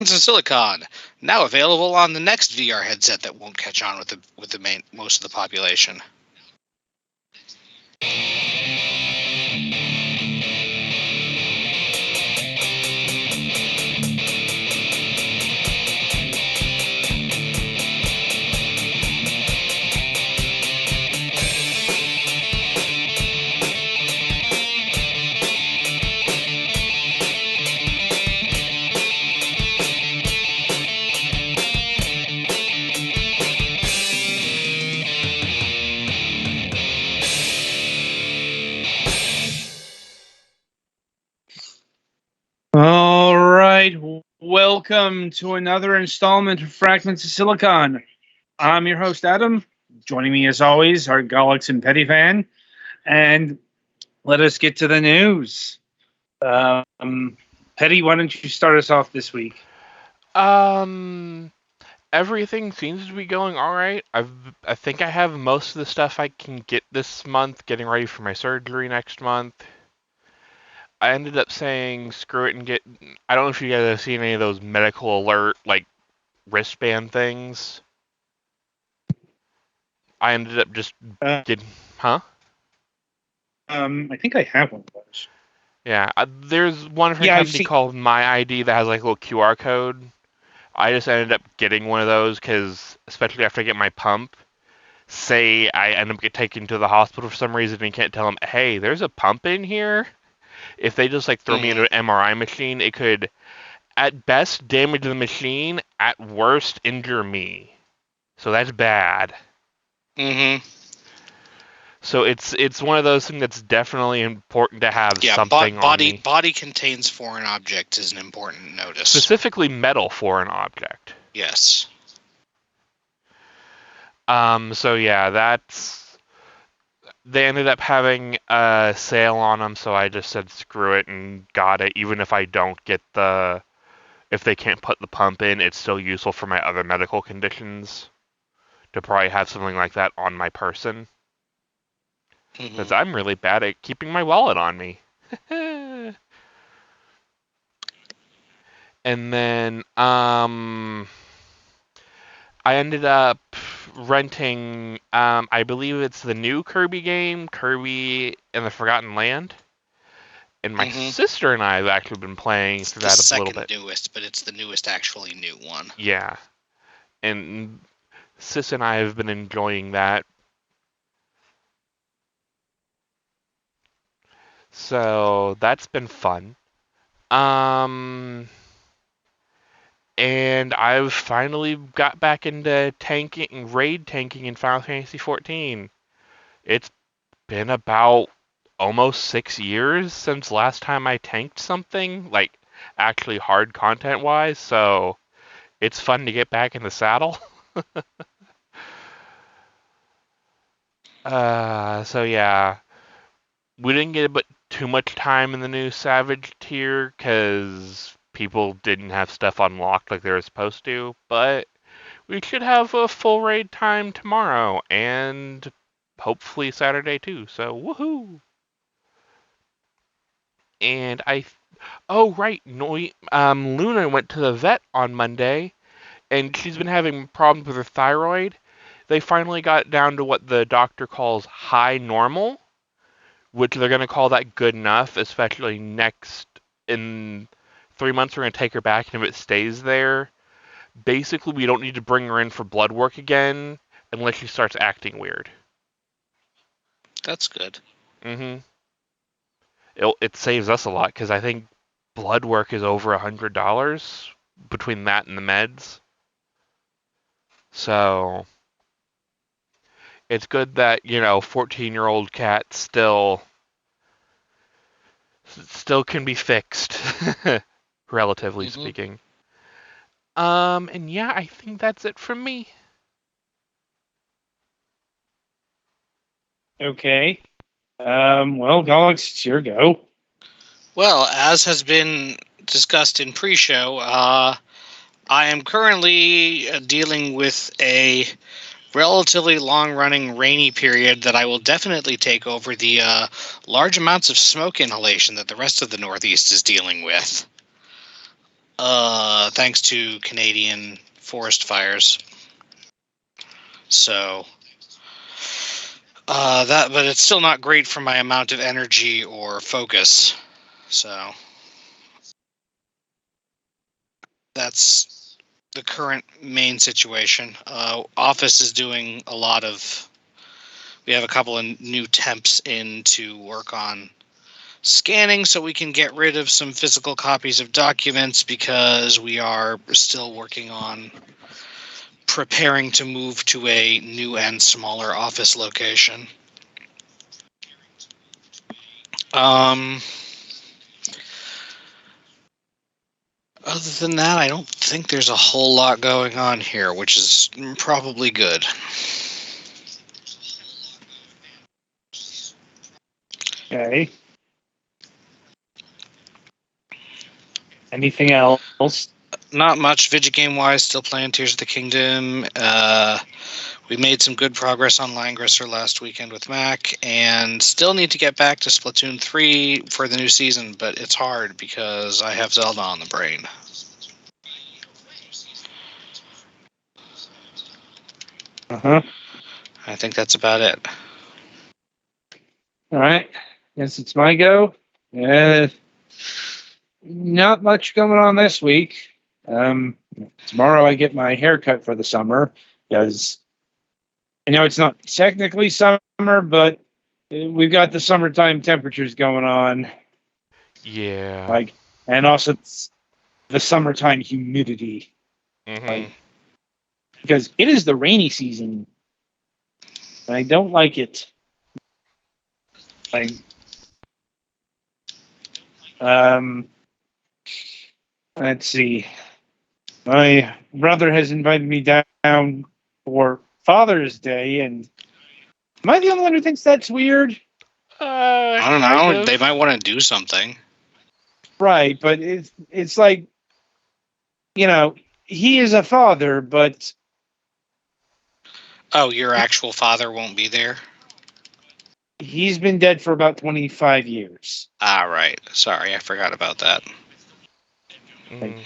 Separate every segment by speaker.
Speaker 1: and Silicon, now available on the next VR headset that won't catch on with the most of the population.
Speaker 2: All right, welcome to another installment of Fragments of Silicon. I'm your host, Adam. Joining me, as always, our Galax and Petty fan. And let us get to the news. Petty, why don't you start us off this week?
Speaker 3: Um, Everything seems to be going all right. I think I have most of the stuff I can get this month, getting ready for my surgery next month. I ended up saying screw it and get. I don't know if you guys have seen any of those medical alert like wristband things. I ended up just
Speaker 2: Uh,
Speaker 3: getting, huh?
Speaker 2: I think I have one of those.
Speaker 3: Yeah, there's one from a
Speaker 2: Yeah, I've
Speaker 3: company
Speaker 2: seen.
Speaker 3: called My ID that has like a little QR code. I just ended up getting one of those because, especially after I get my pump, say I end up get taken to the hospital for some reason and you can't tell them, hey, there's a pump in here. If they just like throw me into an MRI machine, it could at best damage the machine, at worst injure me. So that's bad.
Speaker 1: Mm-hmm.
Speaker 3: So it's one of those things that's definitely important to have
Speaker 1: Yeah,
Speaker 3: something on me.
Speaker 1: body contains foreign objects is an important notice.
Speaker 3: Specifically metal foreign object.
Speaker 1: Yes.
Speaker 3: So yeah, they ended up having a sale on them, so I just said screw it and got it. Even if I don't get if they can't put the pump in, it's still useful for my other medical conditions to probably have something like that on my person. Because I'm really bad at keeping my wallet on me. And then I ended up renting, I believe it's the new Kirby game, Kirby and the Forgotten Land. And my sister and I have actually been playing through that a little bit.
Speaker 1: It's the second newest, but it's the newest actually new one.
Speaker 3: Yeah. And Sis and I have been enjoying that. So that's been fun. And I've finally got back into tanking, raid tanking in Final Fantasy XIV. It's been about almost 6 years since last time I tanked something, like actually hard content wise, so it's fun to get back in the saddle. So yeah, we didn't get but too much time in the new Savage tier because people didn't have stuff unlocked like they were supposed to, but we should have a full raid time tomorrow and hopefully Saturday too, so woohoo! And oh right, Luna went to the vet on Monday, and she's been having problems with her thyroid. They finally got down to what the doctor calls high normal, which they're going to call that good enough, especially next in 3 months. We're going to take her back, and if it stays there, basically we don't need to bring her in for blood work again unless she starts acting weird.
Speaker 1: That's good.
Speaker 3: Mm-hmm. It saves us a lot because I think blood work is over $100 between that and the meds. So it's good that 14-year-old cat still can be fixed, relatively speaking. And yeah, I think that's it from me.
Speaker 2: Okay. Well, Galax, it's your go.
Speaker 1: Well, as has been discussed in pre-show, I am currently dealing with a relatively long-running rainy period that I will definitely take over the large amounts of smoke inhalation that the rest of the Northeast is dealing with. thanks to Canadian forest fires. So but it's still not great for my amount of energy or focus. So that's the current main situation. Office is doing a lot of. We have a couple of new temps in to work on scanning so we can get rid of some physical copies of documents because we are still working on preparing to move to a new and smaller office location. Other than that, I don't think there's a whole lot going on here, which is probably good.
Speaker 2: Okay. Anything else?
Speaker 1: Not much video game wise. Still playing Tears of the Kingdom. We made some good progress on Langrisser last weekend with Mac, and still need to get back to Splatoon 3 for the new season, but it's hard because I have Zelda on the brain.
Speaker 2: Uh-huh.
Speaker 1: I think that's about it.
Speaker 2: All right. Guess it's my go. Not much going on this week. Tomorrow I get my haircut for the summer because I know it's not technically summer, but we've got the summertime temperatures going on.
Speaker 3: Yeah.
Speaker 2: And also the summertime humidity.
Speaker 3: Mm-hmm.
Speaker 2: Because it is the rainy season. And I don't like it. Let's see. My brother has invited me down for Father's Day, and am I the only one who thinks that's weird?
Speaker 1: I don't know. They might want to do something.
Speaker 2: Right, but it's like, he is a father, but...
Speaker 1: Oh, your actual father won't be there?
Speaker 2: He's been dead for about 25 years.
Speaker 1: Ah, right. Sorry, I forgot about that.
Speaker 3: Mm.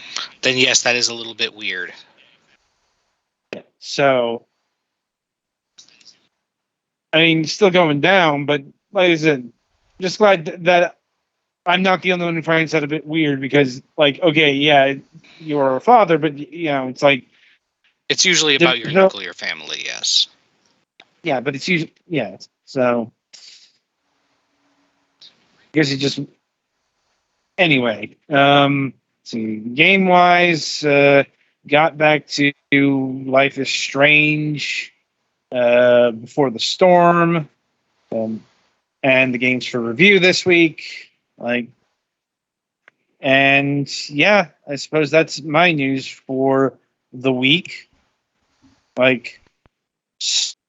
Speaker 1: Then yes, that is a little bit weird.
Speaker 2: So, I mean, still going down, but like I said, just glad that I'm not the only one who finds that a bit weird because, okay, yeah, you're a father, but, it's like...
Speaker 1: It's usually about your nuclear family, yes.
Speaker 2: Yeah, but it's usually... Yeah, so... I guess it just... Anyway, see, game-wise, got back to Life is Strange before the storm, and the games for review this week. And yeah, I suppose that's my news for the week.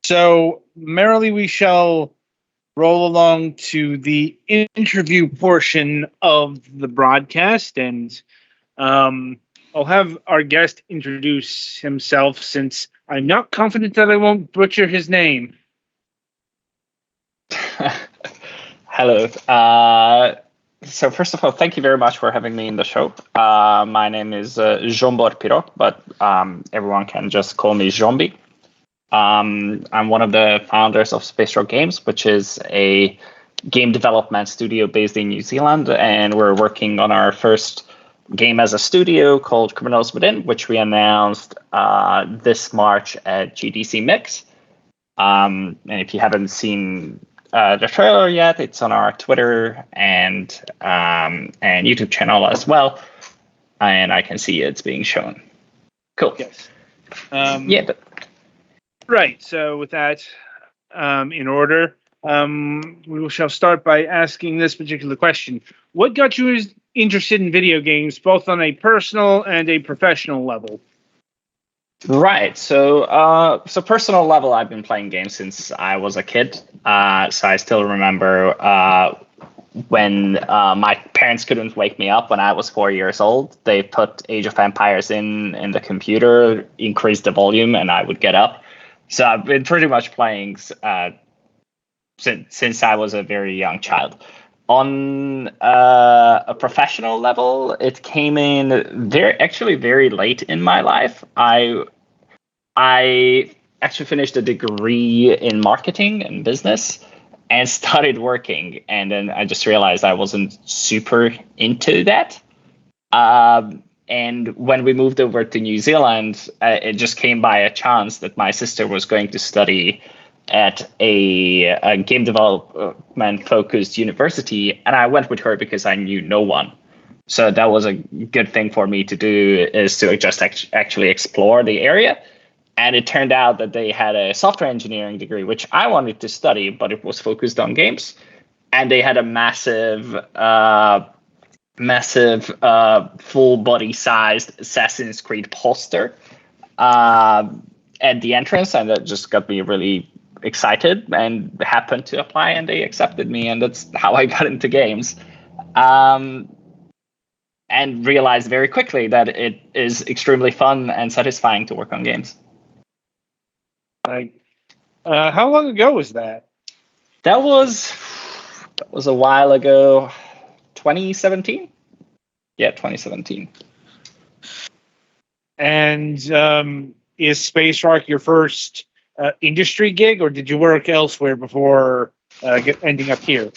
Speaker 2: So merrily we shall roll along to the interview portion of the broadcast, and I'll have our guest introduce himself since I'm not confident that I won't butcher his name.
Speaker 4: Hello. So first of all, thank you very much for having me in the show. My name is Zsombor Pirok, but everyone can just call me Zombi. I'm one of the founders of Space Rock Games, which is a game development studio based in New Zealand, and we're working on our first game as a studio called Criminals Within, which we announced this March at GDC Mix. And if you haven't seen the trailer yet, it's on our Twitter and YouTube channel as well, and I can see it's being shown. Cool.
Speaker 2: Yes. Right. So with that in order, we shall start by asking this particular question: what got you interested in video games, both on a personal and a professional level?
Speaker 4: Right. So personal level, I've been playing games since I was a kid. So I still remember when my parents couldn't wake me up when I was 4 years old. They put Age of Empires in the computer, increased the volume, and I would get up. So I've been pretty much playing since I was a very young child. On a professional level, it came in very late in my life. I actually finished a degree in marketing and business and started working, and then I just realized I wasn't super into that. And when we moved over to New Zealand, it just came by a chance that my sister was going to study at a game development focused university, and I went with her because I knew no one. So that was a good thing for me to do, is to just actually explore the area. And it turned out that they had a software engineering degree, which I wanted to study, but it was focused on games. And they had a massive full body sized Assassin's Creed poster at the entrance, and that just got me really excited and happened to apply, and they accepted me, and that's how I got into games. And realized very quickly that it is extremely fun and satisfying to work on games.
Speaker 2: How long ago was that?
Speaker 4: That was a while ago. 2017. Yeah, 2017.
Speaker 2: And is Space Rock your first industry gig, or did you work elsewhere before ending up here?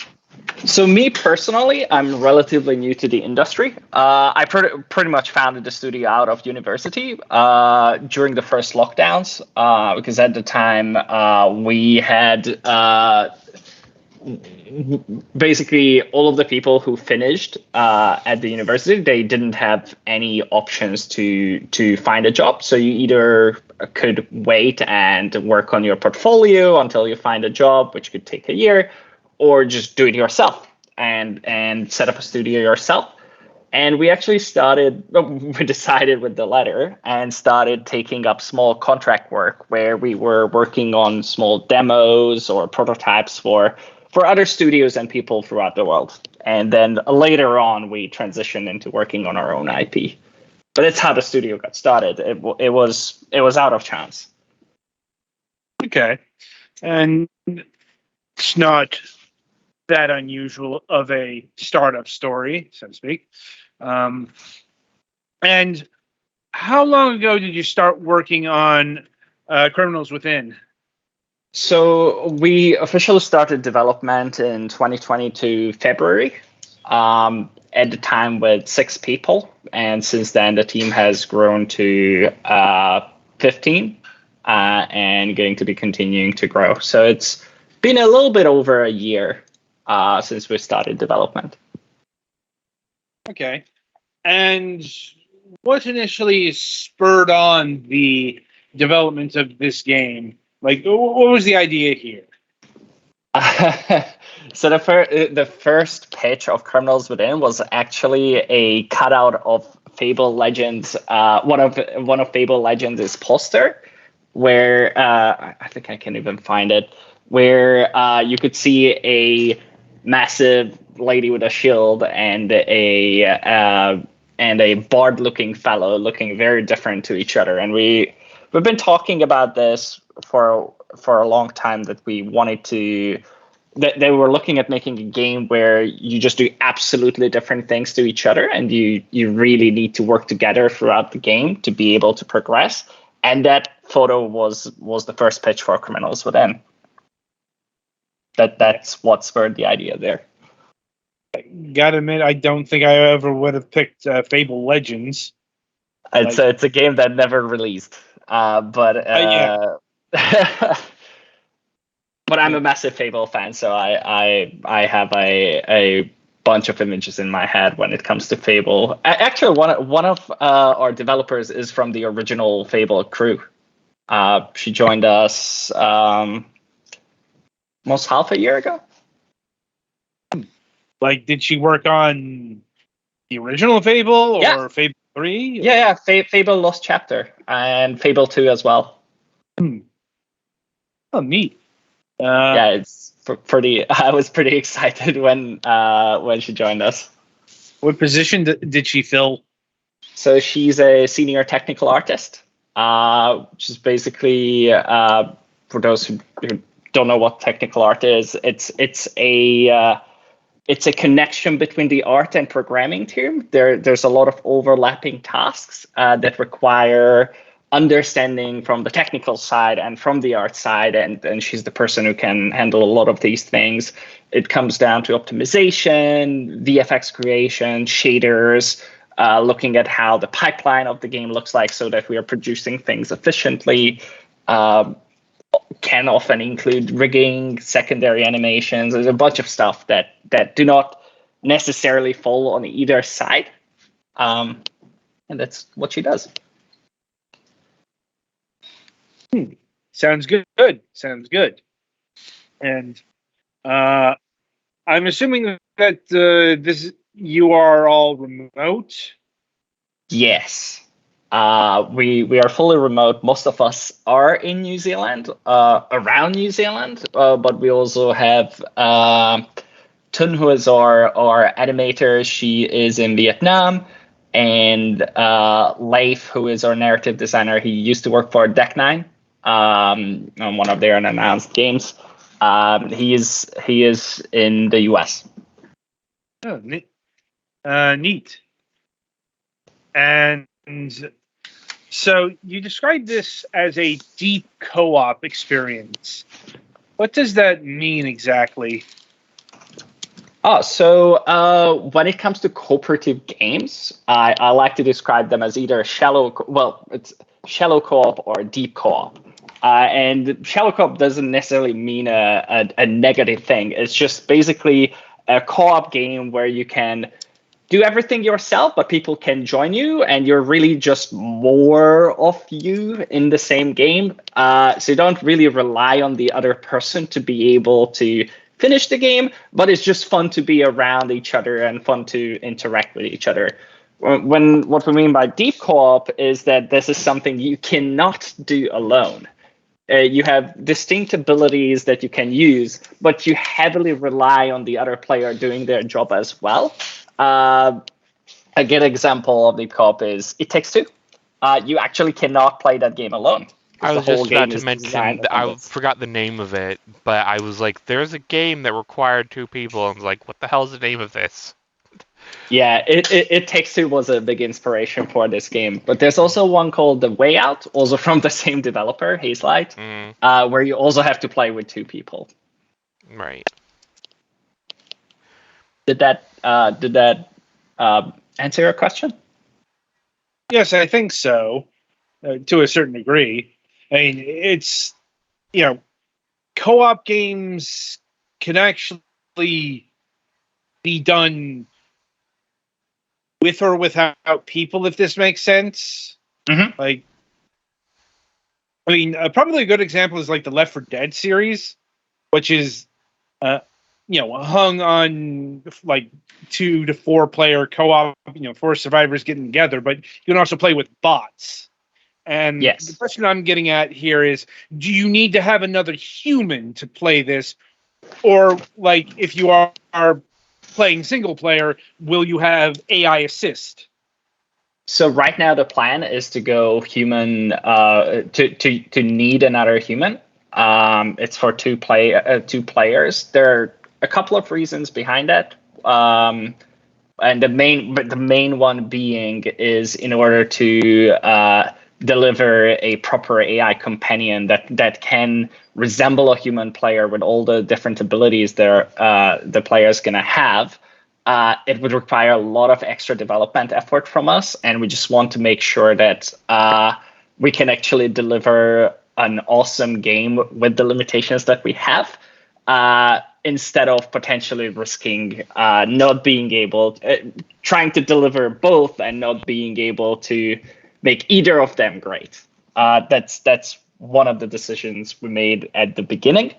Speaker 4: So me personally, I'm relatively new to the industry. I pretty much founded the studio out of university during the first lockdowns, because at the time we had basically all of the people who finished at the university, they didn't have any options to find a job. So you either could wait and work on your portfolio until you find a job, which could take a year, or just do it yourself and set up a studio yourself. And we actually we decided with the latter and started taking up small contract work where we were working on small demos or prototypes for other studios and people throughout the world. And then later on, we transitioned into working on our own IP. But that's how the studio got started. It was out of chance.
Speaker 2: Okay. And it's not that unusual of a startup story, so to speak. And how long ago did you start working on Criminals Within?
Speaker 4: So we officially started development in 2022 February, at the time with 6 people. And since then, the team has grown to 15 and going to be continuing to grow. So it's been a little bit over a year since we started development.
Speaker 2: Okay. And what initially spurred on the development of this game? Like, what was the idea here?
Speaker 4: So the first pitch of Criminals Within was actually a cutout of Fable Legends. One of Fable Legends' poster, where I think I can even find it, where you could see a massive lady with a shield and a bard-looking fellow looking very different to each other. And we've been talking about this for a long time, that we wanted to. That they were looking at making a game where you just do absolutely different things to each other, and you really need to work together throughout the game to be able to progress. And that photo was the first pitch for Criminals Within. That's what spurred the idea there.
Speaker 2: Gotta admit, I don't think I ever would have picked Fable Legends.
Speaker 4: It's a game that never released,
Speaker 2: Yeah.
Speaker 4: But I'm a massive Fable fan, so I have a bunch of images in my head when it comes to Fable. Actually, one of our developers is from the original Fable crew. She joined us almost half a year ago.
Speaker 2: Like, did she work on the original Fable or
Speaker 4: Yeah.
Speaker 2: Fable 3?
Speaker 4: Yeah. Fable Lost Chapter and Fable 2 as well.
Speaker 2: Oh, neat.
Speaker 4: Yeah, it's pretty. I was pretty excited when she joined us.
Speaker 2: What position did she fill?
Speaker 4: So she's a senior technical artist, which is basically, for those who don't know what technical art is, it's a it's a connection between the art and programming team. There's a lot of overlapping tasks that require understanding from the technical side and from the art side, and she's the person who can handle a lot of these things. It comes down to optimization, VFX creation, shaders, looking at how the pipeline of the game looks like so that we are producing things efficiently. Can often include rigging, secondary animations. There's a bunch of stuff that do not necessarily fall on either side. And that's what she does.
Speaker 2: Sounds good. Sounds good. And I'm assuming that you are all remote.
Speaker 4: Yes. We are fully remote. Most of us are in New Zealand, around New Zealand, but we also have Tun, who is our animator. She is in Vietnam. And Leif, who is our narrative designer, he used to work for Deck9 on one of their unannounced games. He is in the US.
Speaker 2: Oh, neat. Neat. And so you described this as a deep co-op experience. What does that mean exactly?
Speaker 4: So when it comes to cooperative games, I like to describe them as either it's shallow co-op or deep co-op. And shallow co-op doesn't necessarily mean a negative thing. It's just basically a co-op game where you can do everything yourself, but people can join you, and you're really just more of you in the same game. So you don't really rely on the other person to be able to finish the game, but it's just fun to be around each other and fun to interact with each other. What we mean by deep co-op is that this is something you cannot do alone. You have distinct abilities that you can use, but you heavily rely on the other player doing their job as well. A good example of deep co-op is It Takes Two. You actually cannot play that game alone.
Speaker 3: I was just about to mention, I forgot the name of it, but I was like, there's a game that required two people. I was like, what the hell is the name of this?
Speaker 4: Yeah, It Takes Two was a big inspiration for this game. But there's also one called The Way Out, also from the same developer, Hazelight, where you also have to play with two people.
Speaker 3: Right.
Speaker 4: Did that answer your question?
Speaker 2: Yes, I think so, to a certain degree. I mean, it's, co-op games can actually be done with or without people, if this makes sense.
Speaker 4: Mm-hmm.
Speaker 2: Like, I mean, probably a good example is like the Left 4 Dead series, which is, hung on like 2 to 4 player co-op, 4 survivors getting together, but you can also play with bots. And
Speaker 4: yes.
Speaker 2: The question I'm getting at here is, do you need to have another human to play this? Or, like, if you are playing single player, will you have AI assist?
Speaker 4: So right now the plan is to go human, to need another human. It's for two players. There are a couple of reasons behind that. And the main one being is in order to deliver a proper AI companion that can resemble a human player with all the different abilities the player is going to have. It would require a lot of extra development effort from us, and we just want to make sure that we can actually deliver an awesome game with the limitations that we have, instead of potentially risking not being able, trying to deliver both and not being able to make either of them great. That's one of the decisions we made at the beginning.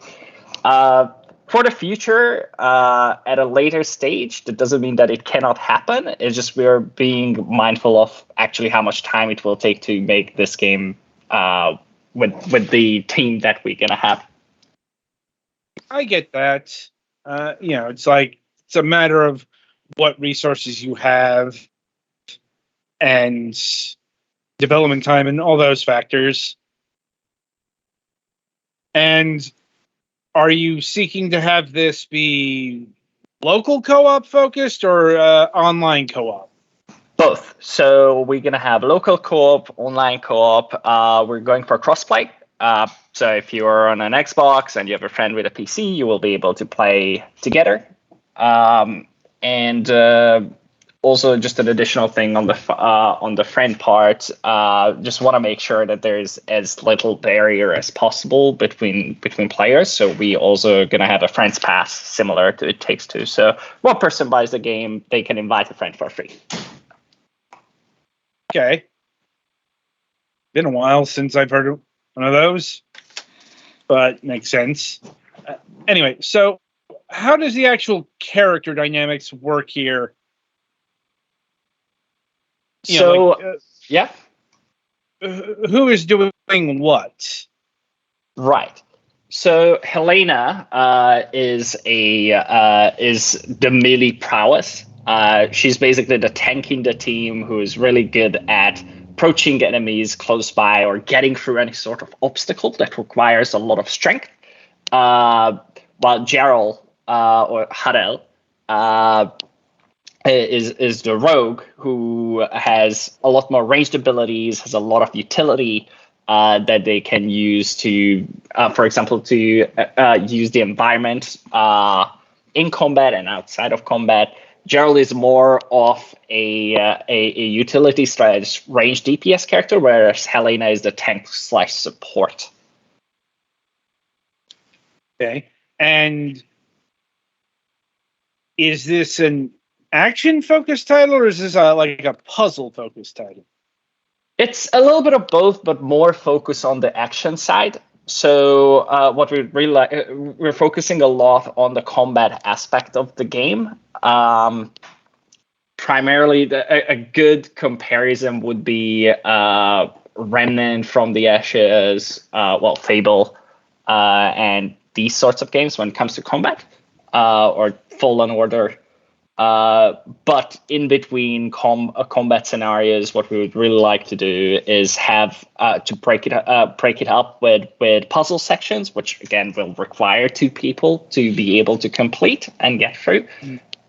Speaker 4: For the future, at a later stage, that doesn't mean that it cannot happen. It's just we're being mindful of actually how much time it will take to make this game with the team that we're gonna have.
Speaker 2: I get that. It's like it's a matter of what resources you have and development time and all those factors. And are you seeking to have this be local co-op focused or online co-op?
Speaker 4: Both. So we're going to have local co-op, online co-op. We're going for crossplay. So if you're on an Xbox and you have a friend with a PC, you will be able to play together. And also, just an additional thing on the friend part, just want to make sure that there's as little barrier as possible between players. So we also going to have a friends pass similar to It Takes Two. So one person buys the game, they can invite a friend for free.
Speaker 2: Okay. Been a while since I've heard of one of those, but makes sense. Anyway, so how does the actual character dynamics work here?
Speaker 4: Yeah.
Speaker 2: Who is doing what?
Speaker 4: Right. So Helena is the melee prowess. She's basically the tank in the team who is really good at approaching enemies close by or getting through any sort of obstacle that requires a lot of strength. While Gerald or Hadel is the rogue who has a lot more ranged abilities, has a lot of utility that they can use to, for example, to use the environment in combat and outside of combat. Gerald is more of a utility strategist, range DPS character, whereas Helena is the tank/support.
Speaker 2: Okay. And is this an action-focused title, or is this like a puzzle-focused title?
Speaker 4: It's a little bit of both, but more focus on the action side. So what we really like, we're focusing a lot on the combat aspect of the game. Primarily, a good comparison would be Remnant from the Ashes, Fable, and these sorts of games when it comes to combat, or Fallen Order. But in between combat scenarios, what we would really like to do is have to break it up with puzzle sections, which again will require two people to be able to complete and get through.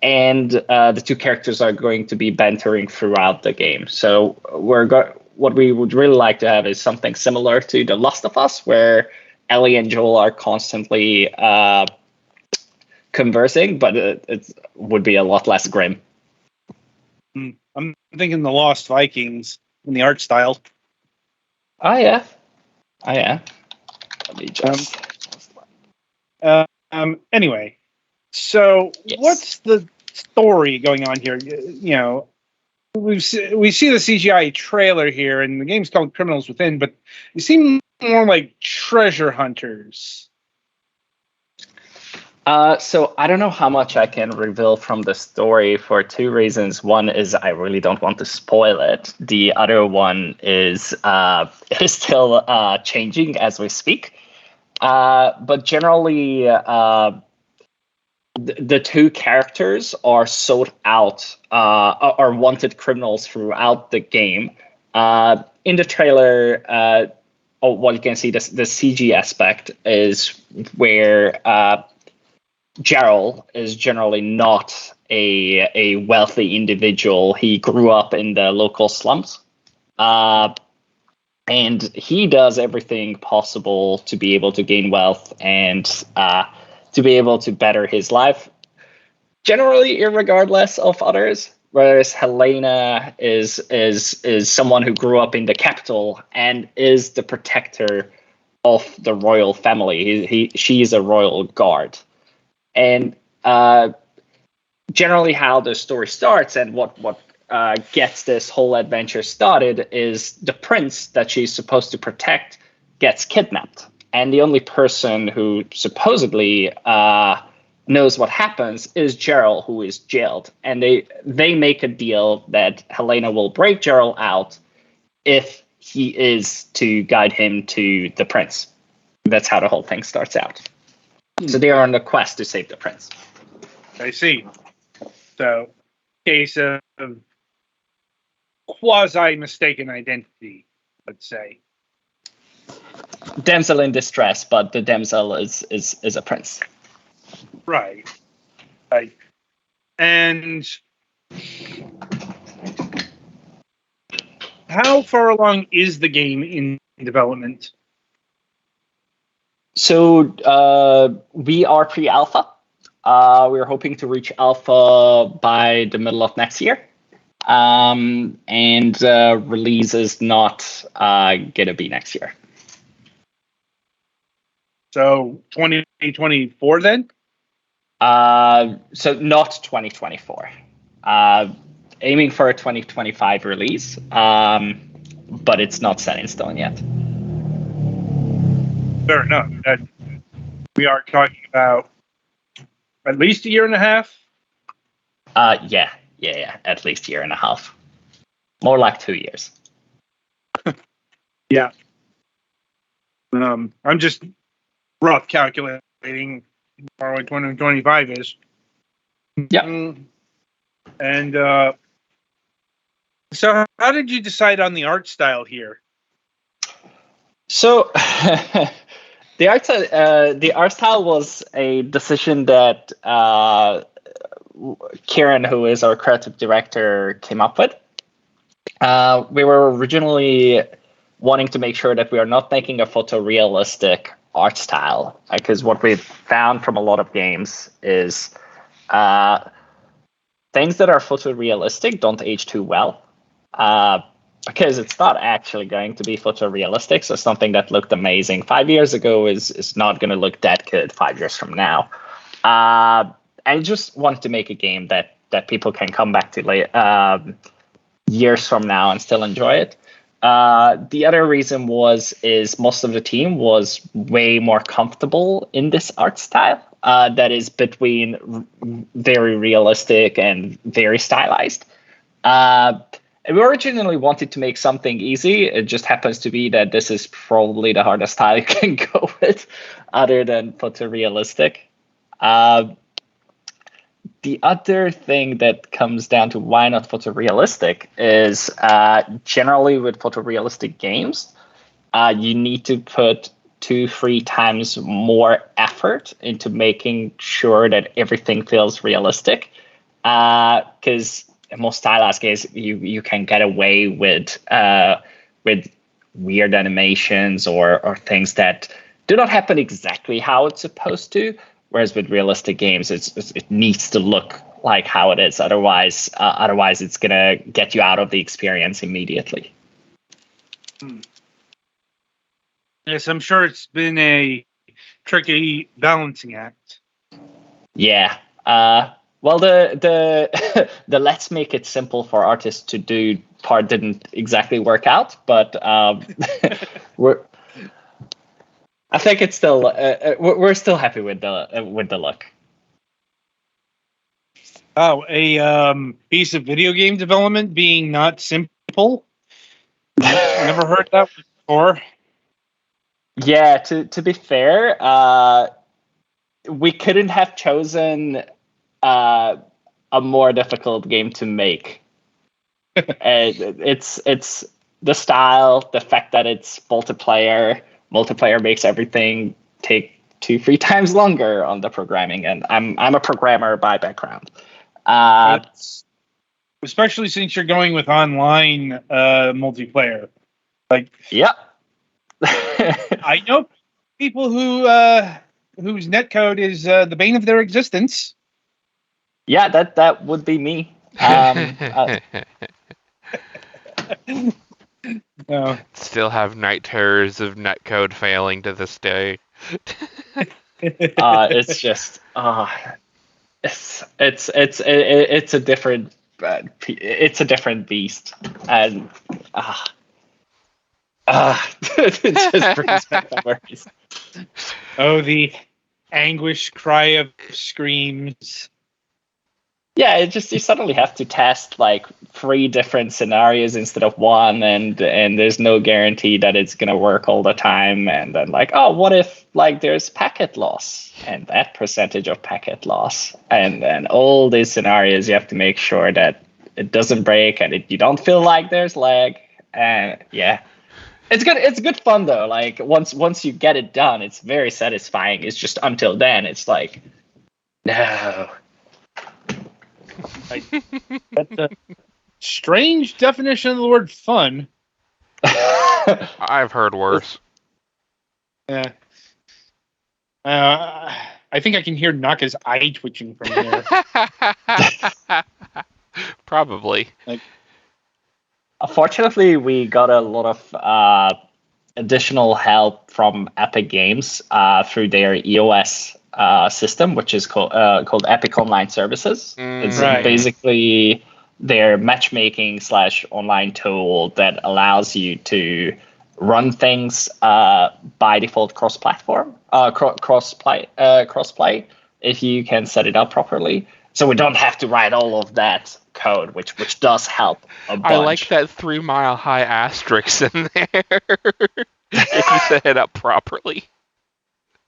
Speaker 4: And the two characters are going to be bantering throughout the game. So what we would really like to have is something similar to The Last of Us, where Ellie and Joel are constantly conversing, but it would be a lot less grim.
Speaker 2: I'm thinking The Lost Vikings in the art style.
Speaker 4: Oh yeah. Let me just.
Speaker 2: Anyway, so
Speaker 4: Yes.
Speaker 2: What's the story going on here? You know, we see the CGI trailer here, and the game's called Criminals Within, but you seem more like treasure hunters.
Speaker 4: So I don't know how much I can reveal from the story for two reasons. One is I really don't want to spoil it. The other one is it is still changing as we speak. But generally, the two characters are sought out, are wanted criminals throughout the game. In the trailer, what you can see, the CG aspect is where Gerald is generally not a wealthy individual. He grew up in the local slums. And he does everything possible to be able to gain wealth and to be able to better his life, generally irregardless of others. Whereas Helena is someone who grew up in the capital and is the protector of the royal family. She is a royal guard. And generally how the story starts and what gets this whole adventure started is the prince that she's supposed to protect gets kidnapped. And the only person who supposedly knows what happens is Gerald, who is jailed. And they make a deal that Helena will break Gerald out if he is to guide him to the prince. That's how the whole thing starts out. So they are on the quest to save the prince.
Speaker 2: I see. So, case of quasi-mistaken identity, let's say.
Speaker 4: Damsel in distress, but the damsel is a prince.
Speaker 2: Right. And how far along is the game in development?
Speaker 4: So we are pre-alpha. We're hoping to reach alpha by the middle of next year. And release is not going to be next year.
Speaker 2: So 2024 then?
Speaker 4: So not 2024. Aiming for a 2025 release, but it's not set in stone yet.
Speaker 2: Fair enough. We are talking about at least a year and a half.
Speaker 4: Yeah. At least a year and a half. More like 2 years.
Speaker 2: Yeah. I'm just rough calculating how far 2025 is.
Speaker 4: Yeah.
Speaker 2: And so how did you decide on the art style here?
Speaker 4: So the art style was a decision that Kieran, who is our creative director, came up with. We were originally wanting to make sure that we are not making a photorealistic art style, because what we've found from a lot of games is things that are photorealistic don't age too well, because it's not actually going to be photorealistic. So something that looked amazing 5 years ago is not going to look that good 5 years from now. I just wanted to make a game that people can come back to years from now and still enjoy it. The other reason is most of the team was way more comfortable in this art style that is between very realistic and very stylized. We originally wanted to make something easy. It just happens to be that this is probably the hardest style you can go with other than photorealistic. The other thing that comes down to why not photorealistic is generally with photorealistic games, you need to put 2-3 times more effort into making sure that everything feels realistic. Because in most stylized games, you can get away with weird animations or things that do not happen exactly how it's supposed to. Whereas with realistic games, it needs to look like how it is. Otherwise, it's gonna get you out of the experience immediately.
Speaker 2: Yes, I'm sure it's been a tricky balancing act.
Speaker 4: Yeah. Well, the the let's make it simple for artists to do part didn't exactly work out, but I think it's still we're still happy with the look.
Speaker 2: Oh, a piece of video game development being not simple. Never heard that before.
Speaker 4: Yeah, to be fair, we couldn't have chosen a more difficult game to make. It's the style, the fact that it's multiplayer. Multiplayer makes everything take 2-3 times longer on the programming, and I'm a programmer by background.
Speaker 2: Especially since you're going with online multiplayer.
Speaker 4: Yeah.
Speaker 2: I know people whose netcode is the bane of their existence.
Speaker 4: Yeah, that would be me.
Speaker 2: No.
Speaker 3: Still have night terrors of netcode failing to this day.
Speaker 4: It's just it's a different beast, and it just brings back memories.
Speaker 2: Oh, the anguish cry of screams.
Speaker 4: Yeah, you suddenly have to test like 3 different scenarios instead of one, and there's no guarantee that it's gonna work all the time. And then like, oh, what if like there's packet loss and that percentage of packet loss, and then all these scenarios you have to make sure that it doesn't break and you don't feel like there's lag. And yeah, it's good. It's good fun though. Like once you get it done, it's very satisfying. It's just until then, it's like no.
Speaker 2: That's a strange definition of the word fun.
Speaker 3: I've heard worse.
Speaker 2: Yeah. I think I can hear Naka's eye twitching from here.
Speaker 3: Probably.
Speaker 4: Fortunately, we got a lot of additional help from Epic Games through their EOS system, which is called Epic Online Services. It's
Speaker 2: Right.
Speaker 4: basically their matchmaking / online tool that allows you to run things by default cross-platform, cross-play if you can set it up properly. So we don't have to write all of that code, which does help a bunch.
Speaker 3: I like that 3 Mile High asterisk in there. If you set it up properly.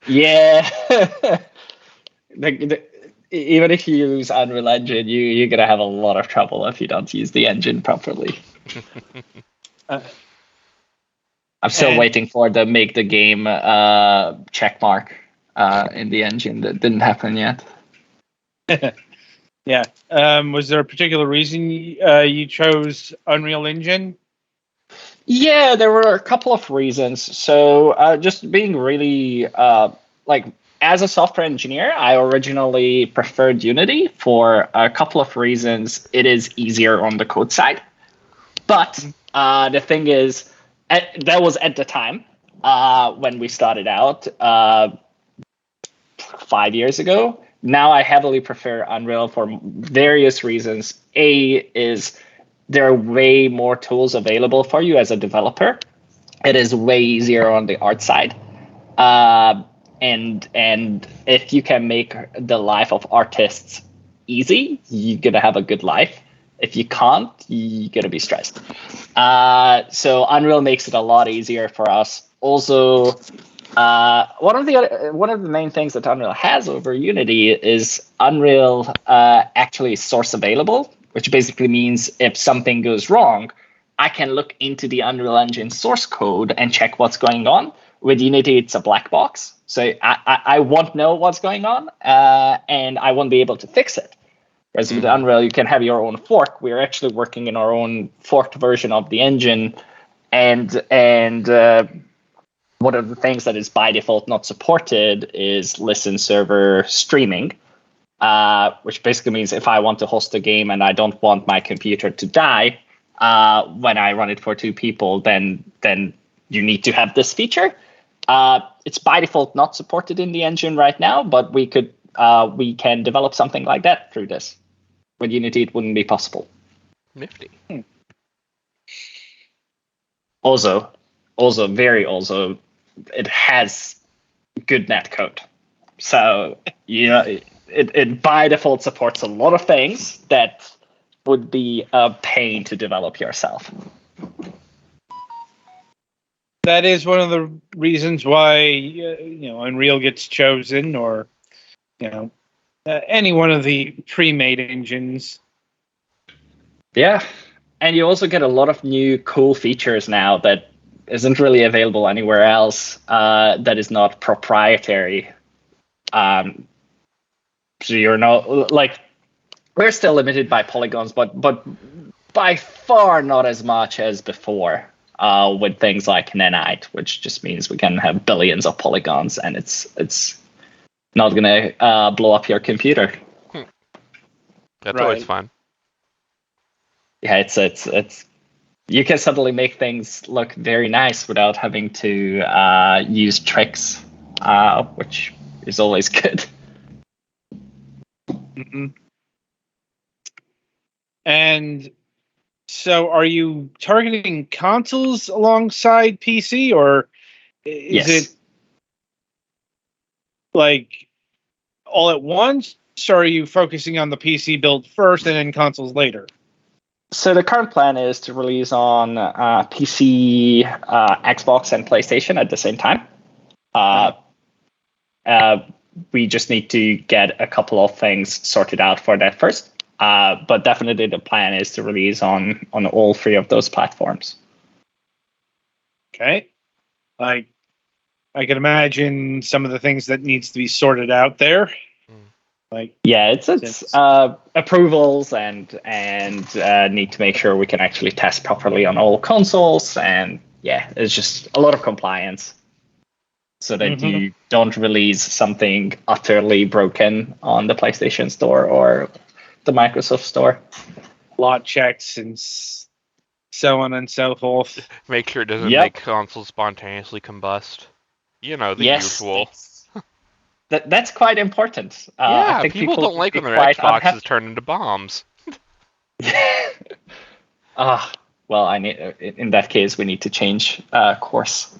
Speaker 4: Yeah. Even if you use Unreal Engine, you're going to have a lot of trouble if you don't use the engine properly. I'm still waiting for the make the game check mark in the engine. That didn't happen yet.
Speaker 2: Yeah. Was there a particular reason you chose Unreal Engine?
Speaker 4: Yeah, there were a couple of reasons. So just being really as a software engineer, I originally preferred Unity for a couple of reasons. It is easier on the code side. But the thing is, that was at the time when we started out 5 years ago. Now I heavily prefer Unreal for various reasons. A is there are way more tools available for you as a developer. It is way easier on the art side. And if you can make the life of artists easy, you're going to have a good life. If you can't, you're going to be stressed. So Unreal makes it a lot easier for us. Also, one of the main things that Unreal has over Unity is Unreal actually is source available, which basically means if something goes wrong, I can look into the Unreal Engine source code and check what's going on. With Unity, it's a black box. So I won't know what's going on, and I won't be able to fix it. Whereas with Unreal, you can have your own fork. We're actually working in our own forked version of the engine, and one of the things that is by default not supported is listen server streaming, which basically means if I want to host a game and I don't want my computer to die when I run it for 2 people, then you need to have this feature. It's by default not supported in the engine right now, but we can develop something like that through this. With Unity, it wouldn't be possible.
Speaker 3: Nifty.
Speaker 4: Also, it has good netcode. So it by default supports a lot of things that would be a pain to develop yourself.
Speaker 2: That is one of the reasons why Unreal gets chosen, or any one of the pre-made engines.
Speaker 4: Yeah, and you also get a lot of new cool features now that isn't really available anywhere else. That is not proprietary. So you're not we're still limited by polygons, but by far not as much as before. With things like Nanite, which just means we can have billions of polygons, and it's not gonna blow up your computer.
Speaker 3: That's always fun.
Speaker 4: Yeah, it's you can suddenly make things look very nice without having to use tricks, which is always good.
Speaker 2: Mm-mm. And so, are you targeting consoles alongside PC, or is it like all at once? Or are you focusing on the PC build first and then consoles later?
Speaker 4: So the current plan is to release on PC, Xbox, and PlayStation at the same time. We just need to get a couple of things sorted out for that first. But definitely the plan is to release on all 3 of those platforms.
Speaker 2: Okay. I can imagine some of the things that needs to be sorted out there.
Speaker 4: Yeah, it's approvals and need to make sure we can actually test properly on all consoles, and yeah, it's just a lot of compliance so that you don't release something utterly broken on the PlayStation Store or the Microsoft Store.
Speaker 2: Lot checks and so on and so forth.
Speaker 3: Make sure it doesn't make consoles spontaneously combust. You know, the usual.
Speaker 4: That's quite important.
Speaker 3: Yeah,
Speaker 4: I think
Speaker 3: people don't like when their Xboxes turn into bombs.
Speaker 4: Well, I need. In that case, we need to change course.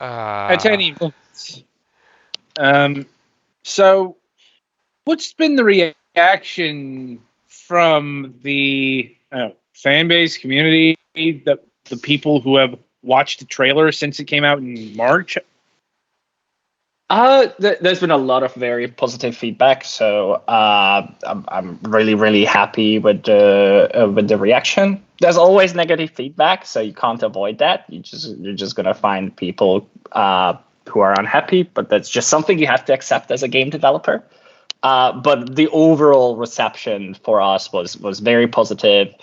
Speaker 2: At any rate, so what's been the reaction from the fan base, community, the people who have watched the trailer since it came out in March?
Speaker 4: There's been a lot of very positive feedback, so I'm really, really happy with the reaction. There's always negative feedback, so you can't avoid that. You're just gonna find people who are unhappy, but that's just something you have to accept as a game developer. But the overall reception for us was very positive.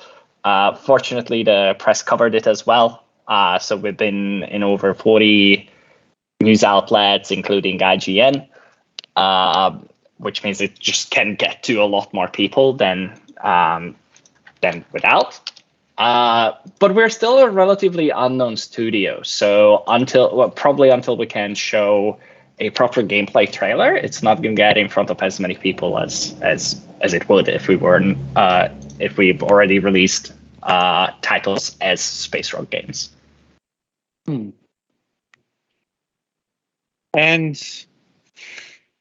Speaker 4: Fortunately, the press covered it as well. So we've been in over 40 news outlets, including IGN, which means it just can get to a lot more people than without. But we're still a relatively unknown studio, so probably until we can show a proper gameplay trailer, it's not going to get in front of as many people as it would if we've already released titles as Space Rogue games.
Speaker 2: And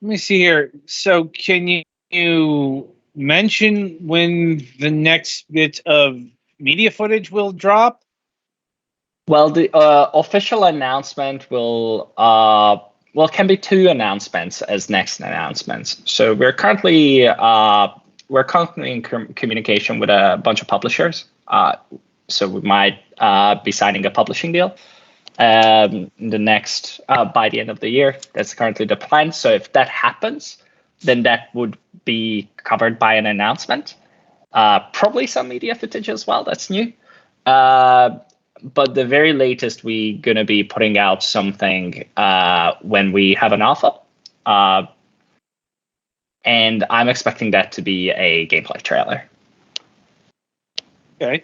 Speaker 2: let me see here. So can you mention when the next bit of media footage will drop?
Speaker 4: Well, the official announcement can be 2 announcements as next announcements. So we're currently in communication with a bunch of publishers. So we might be signing a publishing deal the next by the end of the year. That's currently the plan. So if that happens, then that would be covered by an announcement. Probably some media footage as well. That's new. But the very latest, we're going to be putting out something when we have an alpha. And I'm expecting that to be a gameplay trailer.
Speaker 2: Okay.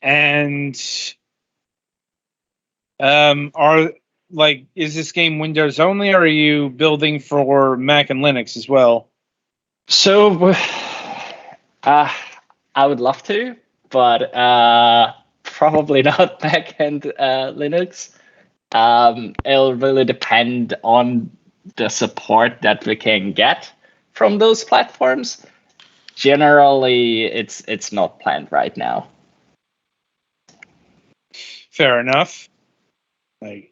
Speaker 2: And is this game Windows only, or are you building for Mac and Linux as well?
Speaker 4: So I would love to, but probably not Mac and Linux. It'll really depend on the support that we can get from those platforms. Generally, it's not planned right now.
Speaker 2: Fair enough. I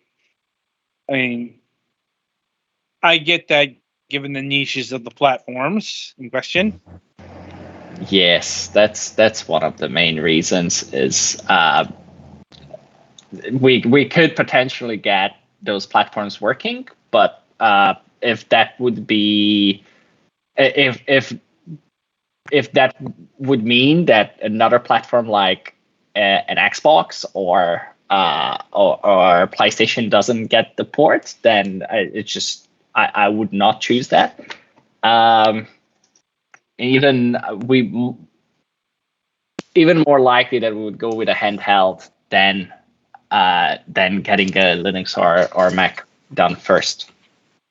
Speaker 2: get that given the niches of the platforms in question.
Speaker 4: Yes, that's one of the main reasons is we could potentially get those platforms working, but if that would be if that would mean that another platform like an Xbox or PlayStation doesn't get the port, then I would not choose that. Even more likely that we would go with a handheld than getting a Linux or Mac done first.